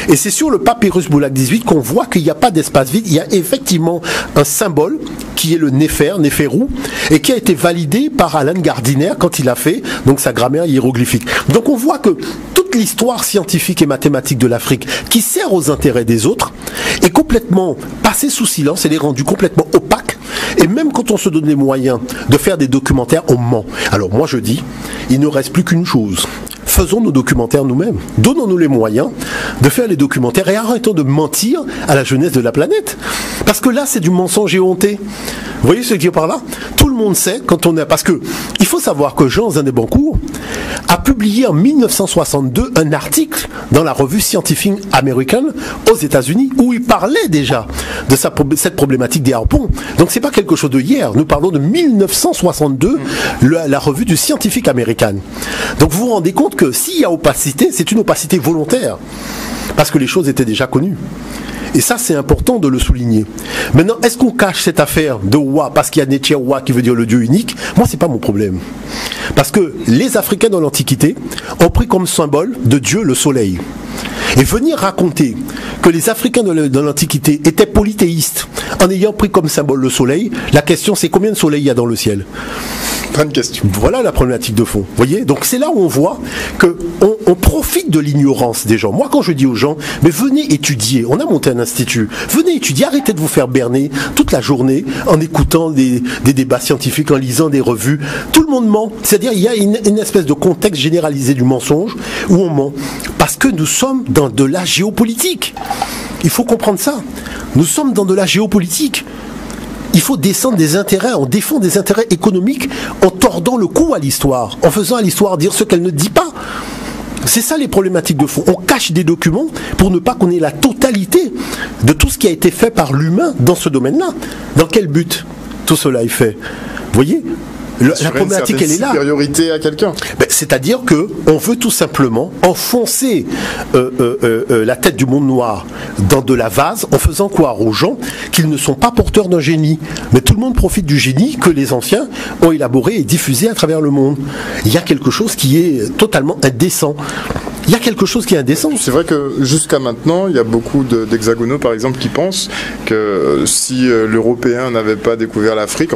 Et c'est sur le papyrus Boulak 18 qu'on voit qu'il n'y a pas d'espace vide, il y a effectivement un symbole qui est le Néferou, et qui a été validé par Alan Gardiner quand il a fait donc sa grammaire hiéroglyphique. Donc on voit que toute l'histoire scientifique et mathématique de l'Afrique, qui sert aux intérêts des autres, est complètement passée sous silence, elle est rendue complètement opaque. Et même quand on se donne les moyens de faire des documentaires, on ment. Alors moi je dis, il ne reste plus qu'une chose. Faisons nos documentaires nous-mêmes. Donnons-nous les moyens de faire les documentaires et arrêtons de mentir à la jeunesse de la planète. Parce que là, c'est du mensonge éhonté. Vous voyez ce que je veux dire par là? Tout le monde sait quand on est... Parce que il faut savoir que Jean Zandébancourt a publié en 1962 un article dans la revue Scientific American aux États-Unis où il parlait déjà de cette problématique des harpons. Donc c'est pas quelque chose de hier. Nous parlons de 1962, la revue du Scientific American. Donc vous vous rendez compte que s'il y a opacité, c'est une opacité volontaire. Parce que les choses étaient déjà connues. Et ça, c'est important de le souligner. Maintenant, est-ce qu'on cache cette affaire de Wa parce qu'il y a Netchewa qui veut dire le Dieu unique? Moi, c'est pas mon problème. Parce que les Africains dans l'Antiquité ont pris comme symbole de Dieu le soleil. Et venir raconter que les Africains de l'Antiquité étaient polythéistes en ayant pris comme symbole le soleil, la question c'est combien de soleil il y a dans le ciel? Pas de question. Voilà la problématique de fond. Vous voyez? Donc c'est là où on voit qu'on profite de l'ignorance des gens. Moi, quand je dis aux gens, mais venez étudier, on a monté un institut, venez étudier, arrêtez de vous faire berner toute la journée en écoutant des débats scientifiques, en lisant des revues. Tout le monde ment. C'est-à-dire, il y a une espèce de contexte généralisé du mensonge où on ment. Parce que nous sommes dans de la géopolitique. Il faut comprendre ça. Nous sommes dans de la géopolitique. Il faut descendre des intérêts, on défend des intérêts économiques en tordant le cou à l'histoire, en faisant à l'histoire dire ce qu'elle ne dit pas. C'est ça les problématiques de fond. On cache des documents pour ne pas qu'on ait la totalité de tout ce qui a été fait par l'humain dans ce domaine-là. Dans quel but tout cela est fait? Vous voyez? La problématique, elle est là. Supériorité à quelqu'un. C'est-à-dire que on veut tout simplement enfoncer la tête du monde noir dans de la vase en faisant croire aux gens qu'ils ne sont pas porteurs d'un génie. Mais tout le monde profite du génie que les anciens ont élaboré et diffusé à travers le monde. Il y a quelque chose qui est totalement indécent. Il y a quelque chose qui est indécent. C'est vrai que jusqu'à maintenant, il y a beaucoup d'hexagonaux, par exemple, qui pensent que si l'Européen n'avait pas découvert l'Afrique,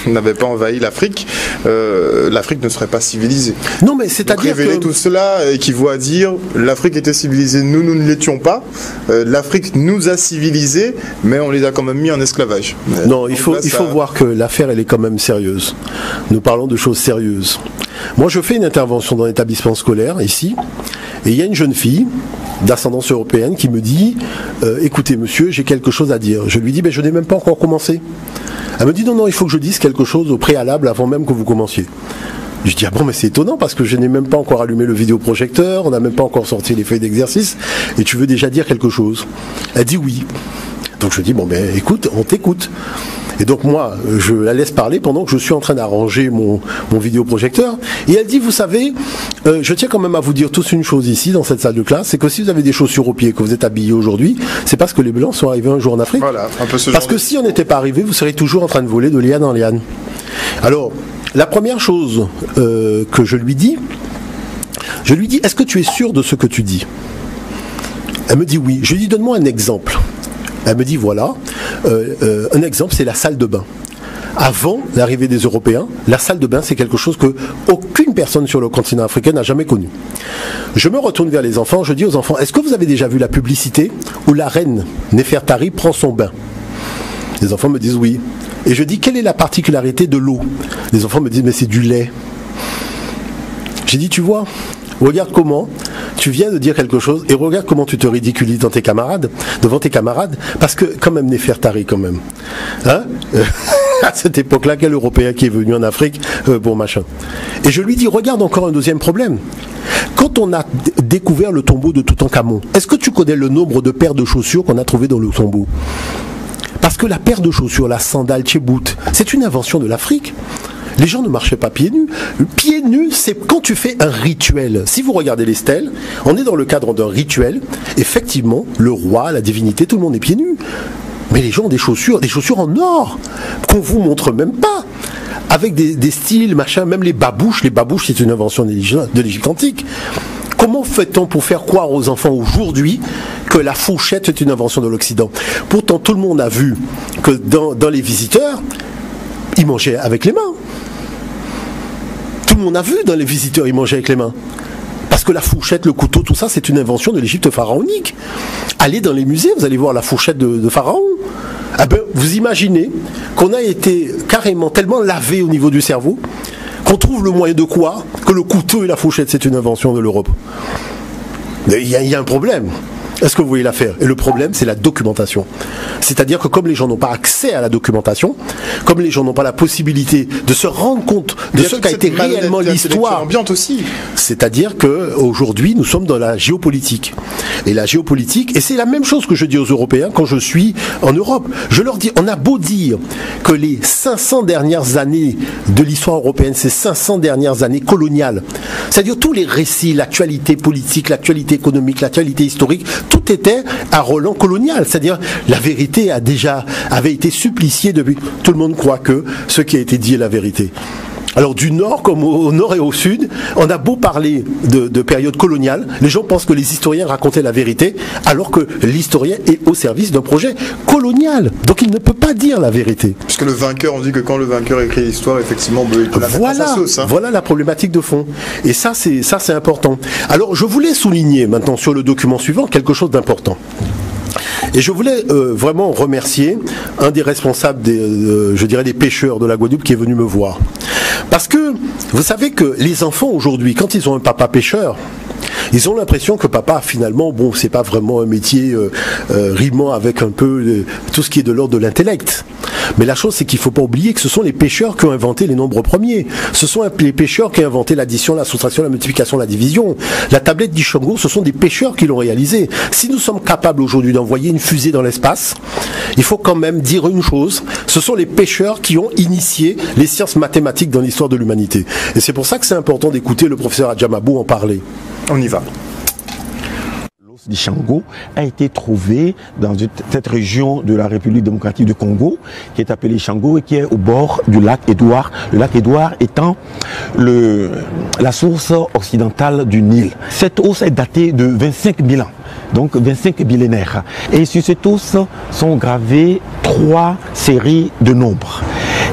n'avait pas envahi l'Afrique, l'Afrique ne serait pas civilisée. Non, mais c'est-à-dire révéler tout cela équivaut à dire l'Afrique était civilisée, nous ne l'étions pas. L'Afrique nous a civilisés, mais on les a quand même mis en esclavage. Non, il faut voir que l'affaire, elle est quand même sérieuse. Nous parlons de choses sérieuses. Moi, je fais une intervention dans l'établissement scolaire, ici, et il y a une jeune fille d'ascendance européenne qui me dit écoutez monsieur, j'ai quelque chose à dire. Je lui dis je n'ai même pas encore commencé. Elle me dit non, il faut que je dise quelque chose au préalable avant même que vous commenciez. Je dis mais c'est étonnant parce que je n'ai même pas encore allumé le vidéoprojecteur, on n'a même pas encore sorti les feuilles d'exercice et tu veux déjà dire quelque chose. Elle dit oui. Donc je dis écoute, on t'écoute. Et donc moi, je la laisse parler pendant que je suis en train d'arranger mon vidéoprojecteur. Et elle dit, vous savez, je tiens quand même à vous dire tous une chose ici, dans cette salle de classe, c'est que si vous avez des chaussures aux pieds, que vous êtes habillés aujourd'hui, c'est parce que les Blancs sont arrivés un jour en Afrique. Voilà, un peu ce parce que si on n'était pas arrivé, vous seriez toujours en train de voler de liane en liane. Alors, la première chose que je lui dis, est-ce que tu es sûr de ce que tu dis? Elle me dit oui. Je lui dis, donne-moi un exemple. Elle me dit, voilà, un exemple, c'est la salle de bain. Avant l'arrivée des Européens, la salle de bain, c'est quelque chose que aucune personne sur le continent africain n'a jamais connu. Je me retourne vers les enfants, je dis aux enfants, est-ce que vous avez déjà vu la publicité où la reine Néfertari prend son bain? Les enfants me disent oui. Et je dis, quelle est la particularité de l'eau? Les enfants me disent, mais c'est du lait. J'ai dit, tu vois, regarde comment tu viens de dire quelque chose et regarde comment tu te ridiculises devant tes camarades, parce que quand même Néfertari quand même. Hein? À cette époque-là, quel Européen qui est venu en Afrique pour machin. Et je lui dis, regarde encore un deuxième problème. Quand on a découvert le tombeau de Toutankhamon, est-ce que tu connais le nombre de paires de chaussures qu'on a trouvées dans le tombeau? Parce que la paire de chaussures, la sandale tchébout, c'est une invention de l'Afrique. Les gens ne marchaient pas pieds nus. Pieds nus, c'est quand tu fais un rituel. Si vous regardez les stèles, on est dans le cadre d'un rituel. Effectivement, le roi, la divinité, tout le monde est pieds nus. Mais les gens ont des chaussures en or, qu'on vous montre même pas. Avec des styles, machin, même les babouches c'est une invention de l'Égypte antique. Comment fait-on pour faire croire aux enfants aujourd'hui que la fourchette est une invention de l'Occident? Pourtant, tout le monde a vu que dans les visiteurs, ils mangeaient avec les mains. Tout le monde a vu dans les visiteurs, ils mangeaient avec les mains. Parce que la fourchette, le couteau, tout ça, c'est une invention de l'Égypte pharaonique. Allez dans les musées, vous allez voir la fourchette de Pharaon. Ah ben, vous imaginez qu'on a été carrément tellement lavé au niveau du cerveau qu'on trouve le moyen de quoi? Que le couteau et la fourchette, c'est une invention de l'Europe. Il y a un problème. Est-ce que vous voyez l'affaire? Et le problème, c'est la documentation. C'est-à-dire que comme les gens n'ont pas accès à la documentation, comme les gens n'ont pas la possibilité de se rendre compte de ce qu'a été réellement l'histoire ambiante aussi. C'est-à-dire qu'aujourd'hui, nous sommes dans la géopolitique. Et la géopolitique, et c'est la même chose que je dis aux Européens quand je suis en Europe. Je leur dis, on a beau dire que les 500 dernières années de l'histoire européenne, ces 500 dernières années coloniales, c'est-à-dire tous les récits, l'actualité politique, l'actualité économique, l'actualité historique, tout était à relent colonial, c'est-à-dire la vérité avait été suppliciée depuis. Tout le monde croit que ce qui a été dit est la vérité. Alors du nord comme au nord et au sud, on a beau parler de période coloniale, les gens pensent que les historiens racontaient la vérité, alors que l'historien est au service d'un projet colonial. Donc il ne peut pas dire la vérité. Puisque le vainqueur, on dit que quand le vainqueur écrit l'histoire, effectivement, il peut la mettre à sa sauce. Hein. Voilà la problématique de fond. Et ça c'est important. Alors je voulais souligner maintenant sur le document suivant quelque chose d'important. Et je voulais vraiment remercier un des responsables des pêcheurs de la Guadeloupe qui est venu me voir. Parce que vous savez que les enfants aujourd'hui, quand ils ont un papa pêcheur, ils ont l'impression que papa, finalement, bon, c'est pas vraiment un métier rimant avec un peu tout ce qui est de l'ordre de l'intellect. Mais la chose, c'est qu'il ne faut pas oublier que ce sont les pêcheurs qui ont inventé les nombres premiers. Ce sont les pêcheurs qui ont inventé l'addition, la soustraction, la multiplication, la division. La tablette d'Ishango, ce sont des pêcheurs qui l'ont réalisée. Si nous sommes capables aujourd'hui d'envoyer une fusée dans l'espace, il faut quand même dire une chose. Ce sont les pêcheurs qui ont initié les sciences mathématiques dans l'histoire de l'humanité. Et c'est pour ça que c'est important d'écouter le professeur Adjamabou en parler. On y va. L'os d'Ishango a été trouvé dans cette région de la République démocratique du Congo, qui est appelée Ishango et qui est au bord du lac Édouard. Le lac Édouard étant la source occidentale du Nil. Cette os est datée de 25 000 ans. Donc 25 millénaires. Et sur cette os sont gravées 3 séries de nombres.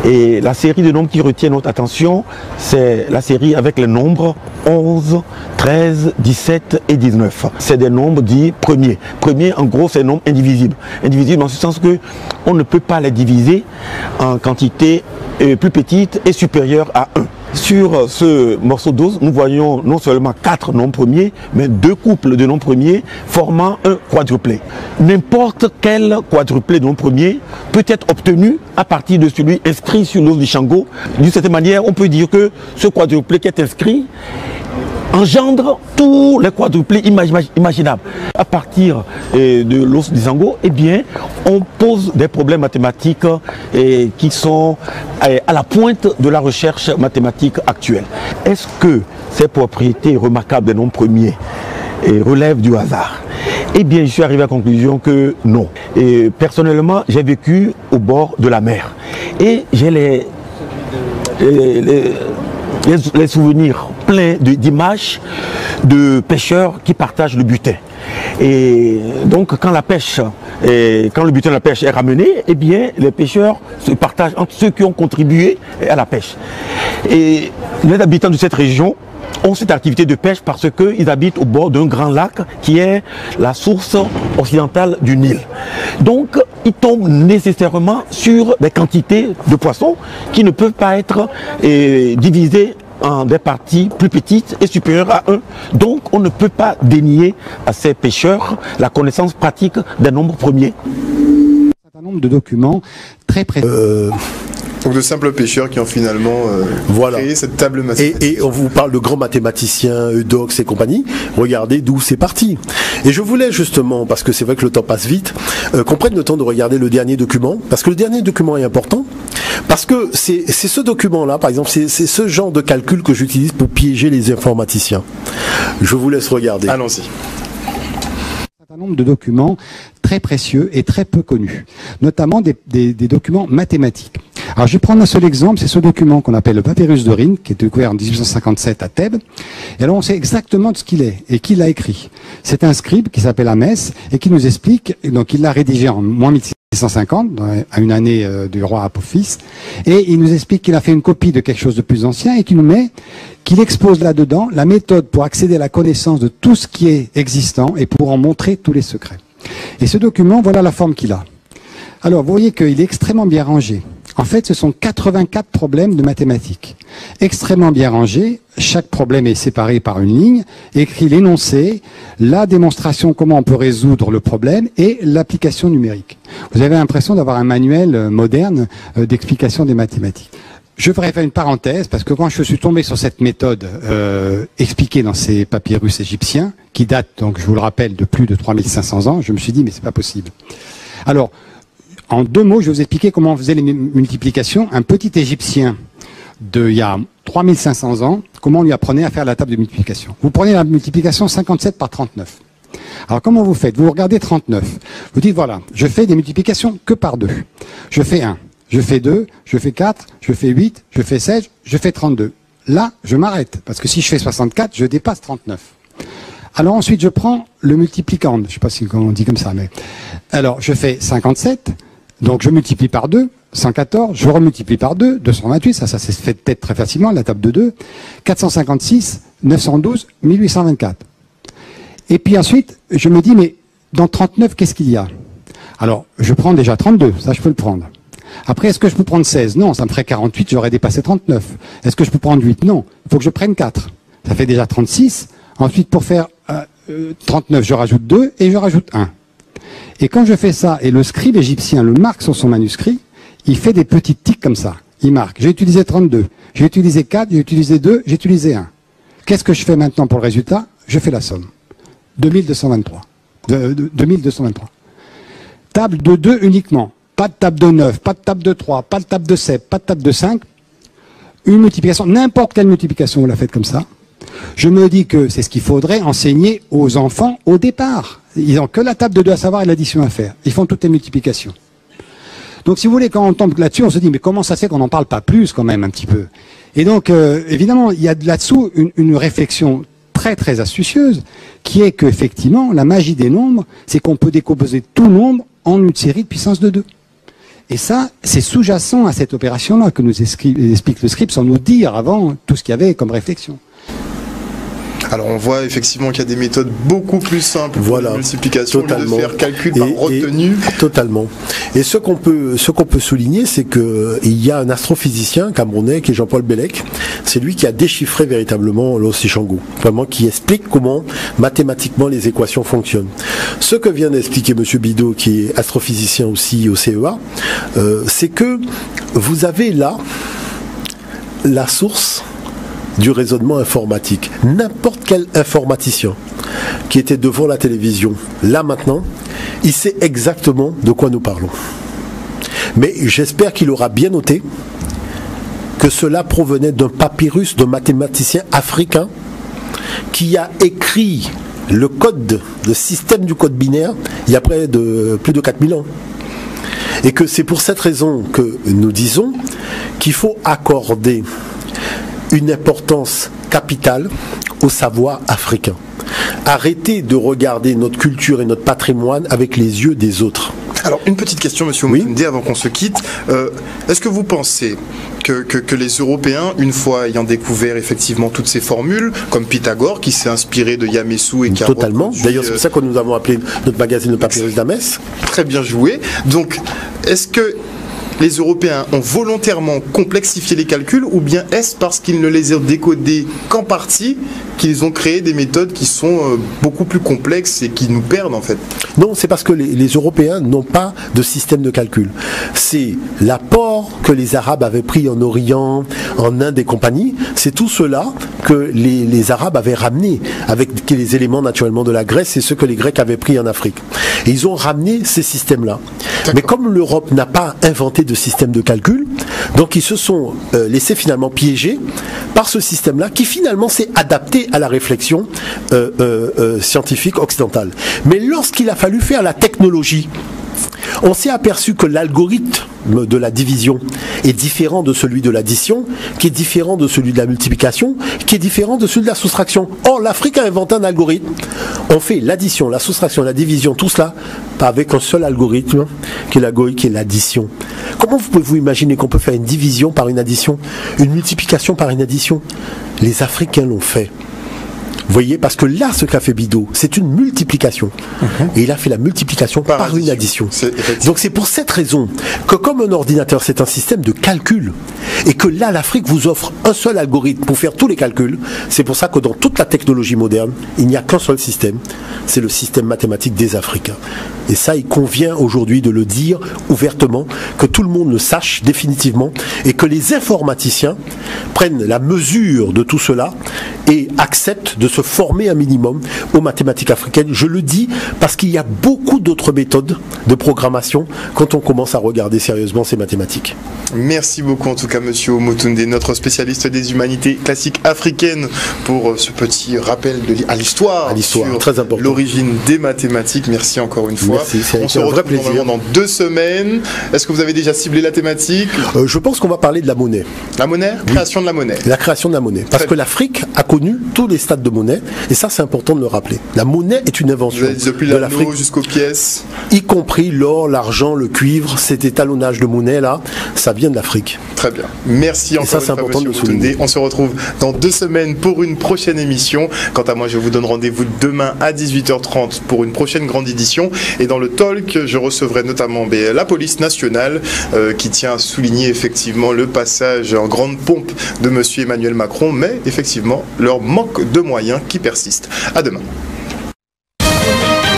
Et la série de nombres qui retient notre attention, c'est la série avec les nombres 11, 13, 17 et 19. C'est des nombres dits premiers. Premiers, en gros, c'est des nombres indivisibles. Indivisibles dans ce sens que on ne peut pas les diviser en quantité plus petite et supérieure à 1. Sur ce morceau d'os, nous voyons non seulement 4 nombres premiers, mais 2 couples de nombres premiers formant un quadruplé. N'importe quel quadruplé de nombres premiers peut être obtenu à partir de celui inscrit sur l'os d'Ishango. D'une certaine manière, on peut dire que ce quadruplé qui est inscrit engendre tous les quadruplés imaginables. À partir de l'os d'Isango, eh bien, on pose des problèmes mathématiques qui sont à la pointe de la recherche mathématique actuelle. Est-ce que ces propriétés remarquables des nombres premiers relèvent du hasard? Eh bien, je suis arrivé à la conclusion que non. Et personnellement, j'ai vécu au bord de la mer. Et j'ai les souvenirs pleins d'images de pêcheurs qui partagent le butin. Et donc, quand le butin de la pêche est ramené, eh bien, les pêcheurs se partagent entre ceux qui ont contribué à la pêche. Et les habitants de cette région ont cette activité de pêche parce qu'ils habitent au bord d'un grand lac qui est la source occidentale du Nil. Donc, ils tombent nécessairement sur des quantités de poissons qui ne peuvent pas être divisées en des parties plus petites et supérieures à 1. Donc, on ne peut pas dénier à ces pêcheurs la connaissance pratique des nombres premiers. Un certain nombre de documents très précis. Donc de simples pêcheurs qui ont finalement créé cette table mathématique. Et on vous parle de grands mathématiciens, Eudoxe et compagnie. Regardez d'où c'est parti. Et je voulais justement, parce que c'est vrai que le temps passe vite, qu'on prenne le temps de regarder le dernier document, parce que le dernier document est important, parce que c'est ce document-là, par exemple, c'est ce genre de calcul que j'utilise pour piéger les informaticiens. Je vous laisse regarder. Allons-y. Un nombre de documents très précieux et très peu connus, notamment des documents mathématiques. Alors je vais prendre un seul exemple, c'est ce document qu'on appelle le papyrus de Rhind, qui est découvert en 1857 à Thèbes. Et alors on sait exactement de ce qu'il est et qui l'a écrit. C'est un scribe qui s'appelle Hamès et qui nous explique, donc il l'a rédigé en moins 1650, à une année du roi Apophis, et il nous explique qu'il a fait une copie de quelque chose de plus ancien et qu'il expose là-dedans la méthode pour accéder à la connaissance de tout ce qui est existant et pour en montrer tous les secrets. Et ce document, voilà la forme qu'il a. Alors, vous voyez qu'il est extrêmement bien rangé. En fait, ce sont 84 problèmes de mathématiques. Extrêmement bien rangés. Chaque problème est séparé par une ligne. Écrit l'énoncé, la démonstration, comment on peut résoudre le problème et l'application numérique. Vous avez l'impression d'avoir un manuel moderne d'explication des mathématiques. Je voudrais faire une parenthèse parce que quand je suis tombé sur cette méthode expliquée dans ces papyrus égyptiens, qui datent, donc je vous le rappelle, de plus de 3500 ans, je me suis dit mais c'est pas possible. Alors, en deux mots, je vais vous expliquer comment on faisait les multiplications. Un petit Égyptien d'il y a 3500 ans, comment on lui apprenait à faire la table de multiplication. Vous prenez la multiplication 57 par 39. Alors comment vous faites? Vous regardez 39. Vous dites voilà, je fais des multiplications que par 2. Je fais 1, je fais 2, je fais 4, je fais 8, je fais 16, je fais 32. Là, je m'arrête, parce que si je fais 64, je dépasse 39. Alors ensuite, je prends le multiplicand. Je ne sais pas si on dit comme ça, mais... Alors, je fais 57, donc je multiplie par 2, 114, je remultiplie par 2, 228, ça se fait peut-être très facilement, la table de 2, 456, 912, 1824. Et puis ensuite, je me dis, mais dans 39, qu'est-ce qu'il y a? Alors, je prends déjà 32, ça je peux le prendre. Après, est-ce que je peux prendre 16? Non, ça me ferait 48, j'aurais dépassé 39. Est-ce que je peux prendre 8? Non, il faut que je prenne 4. Ça fait déjà 36. Ensuite, pour faire 39, je rajoute 2 et je rajoute 1. Et quand je fais ça, et le scribe égyptien le marque sur son manuscrit, il fait des petites tics comme ça. Il marque, j'ai utilisé 32, j'ai utilisé 4, j'ai utilisé 2, j'ai utilisé 1. Qu'est-ce que je fais maintenant pour le résultat? Je fais la somme. 2223. 2223. Table de 2 uniquement. Pas de table de 9, pas de table de 3, pas de table de 7, pas de table de 5. Une multiplication, n'importe quelle multiplication, vous la faites comme ça. Je me dis que c'est ce qu'il faudrait enseigner aux enfants au départ. Ils n'ont que la table de 2 à savoir et l'addition à faire. Ils font toutes les multiplications. Donc si vous voulez, quand on tombe là-dessus, on se dit, mais comment ça se fait qu'on n'en parle pas plus quand même un petit peu? Et donc, évidemment, il y a là-dessous une réflexion très très astucieuse, qui est qu'effectivement, la magie des nombres, c'est qu'on peut décomposer tout nombre en une série de puissance de 2. Et ça, c'est sous-jacent à cette opération-là que nous explique le scribe sans nous dire avant tout ce qu'il y avait comme réflexion. Alors on voit effectivement qu'il y a des méthodes beaucoup plus simples pour la multiplication, totalement. De faire calcul par retenue. Totalement. Et ce qu'on peut souligner, c'est que il y a un astrophysicien camerounais qui est Jean-Paul Bellec. C'est lui qui a déchiffré véritablement l'os Ishango, vraiment qui explique comment mathématiquement les équations fonctionnent. Ce que vient d'expliquer Monsieur Bidot, qui est astrophysicien aussi au CEA, c'est que vous avez là la source du raisonnement informatique. N'importe quel informaticien qui était devant la télévision, là maintenant, il sait exactement de quoi nous parlons. Mais j'espère qu'il aura bien noté que cela provenait d'un papyrus d'un mathématicien africain qui a écrit le code, le système du code binaire, il y a plus de 4000 ans. Et que c'est pour cette raison que nous disons qu'il faut accorder une importance capitale au savoir africain. Arrêtez de regarder notre culture et notre patrimoine avec les yeux des autres. Alors, une petite question, monsieur Omotunde, avant qu'on se quitte. Est-ce que vous pensez que les Européens, une fois ayant découvert effectivement toutes ces formules, comme Pythagore, qui s'est inspiré de Yamesu et qui a totalement. D'ailleurs, c'est pour ça que nous avons appelé notre magazine le Papyrus d'Amès. Très bien joué. Donc, est-ce que les Européens ont volontairement complexifié les calculs, ou bien est-ce parce qu'ils ne les ont décodés qu'en partie qu'ils ont créé des méthodes qui sont beaucoup plus complexes et qui nous perdent en fait? Non, c'est parce que les Européens n'ont pas de système de calcul. C'est l'apport que les Arabes avaient pris en Orient, en Inde et compagnie. C'est tout cela que les Arabes avaient ramené avec les éléments naturellement de la Grèce et ce que les Grecs avaient pris en Afrique. Et ils ont ramené ces systèmes-là. Mais comme l'Europe n'a pas inventé de système de calcul, donc ils se sont laissés finalement piéger par ce système-là qui finalement s'est adapté à la réflexion scientifique occidentale. Mais lorsqu'il a fallu faire la technologie, on s'est aperçu que l'algorithme de la division est différent de celui de l'addition, qui est différent de celui de la multiplication, qui est différent de celui de la soustraction. Or, l'Afrique a inventé un algorithme. On fait l'addition, la soustraction, la division, tout cela, pas avec un seul algorithme, qui est l'addition. Comment vous pouvez vous imaginer qu'on peut faire une division par une addition, une multiplication par une addition? Les Africains l'ont fait. Vous voyez, parce que là, ce qu'a fait Bidault, c'est une multiplication. Et il a fait la multiplication par une addition. Donc c'est pour cette raison que comme un ordinateur, c'est un système de calcul, et que là, l'Afrique vous offre un seul algorithme pour faire tous les calculs, c'est pour ça que dans toute la technologie moderne, il n'y a qu'un seul système, c'est le système mathématique des Africains. Et ça, il convient aujourd'hui de le dire ouvertement, que tout le monde le sache définitivement, et que les informaticiens prennent la mesure de tout cela et acceptent de se former un minimum aux mathématiques africaines. Je le dis parce qu'il y a beaucoup d'autres méthodes de programmation quand on commence à regarder sérieusement ces mathématiques. Merci beaucoup en tout cas monsieur Omotunde, notre spécialiste des humanités classiques africaines, pour ce petit rappel à l'histoire sur l'origine des mathématiques. Merci encore une fois. Merci, on se retrouve normalement dans 2 semaines. Est-ce que vous avez déjà ciblé la thématique? Je pense qu'on va parler de la monnaie. La monnaie? Création de la monnaie. La création de la monnaie. Parce que l'Afrique a connu tous les stades de monnaie, et ça c'est important de le rappeler. La monnaie est une invention depuis de l'Afrique jusqu'aux pièces, y compris l'or, l'argent, le cuivre. Cet étalonnage de monnaie là, ça vient de l'Afrique. Très bien. Merci encore une fois, monsieur Omotunde. On se retrouve dans 2 semaines pour une prochaine émission. Quant à moi, je vous donne rendez-vous demain à 18h30 pour une prochaine grande édition. Et dans le talk, je recevrai notamment la police nationale qui tient à souligner effectivement le passage en grande pompe de monsieur Emmanuel Macron, mais effectivement leur manque de moyens qui persiste. À demain.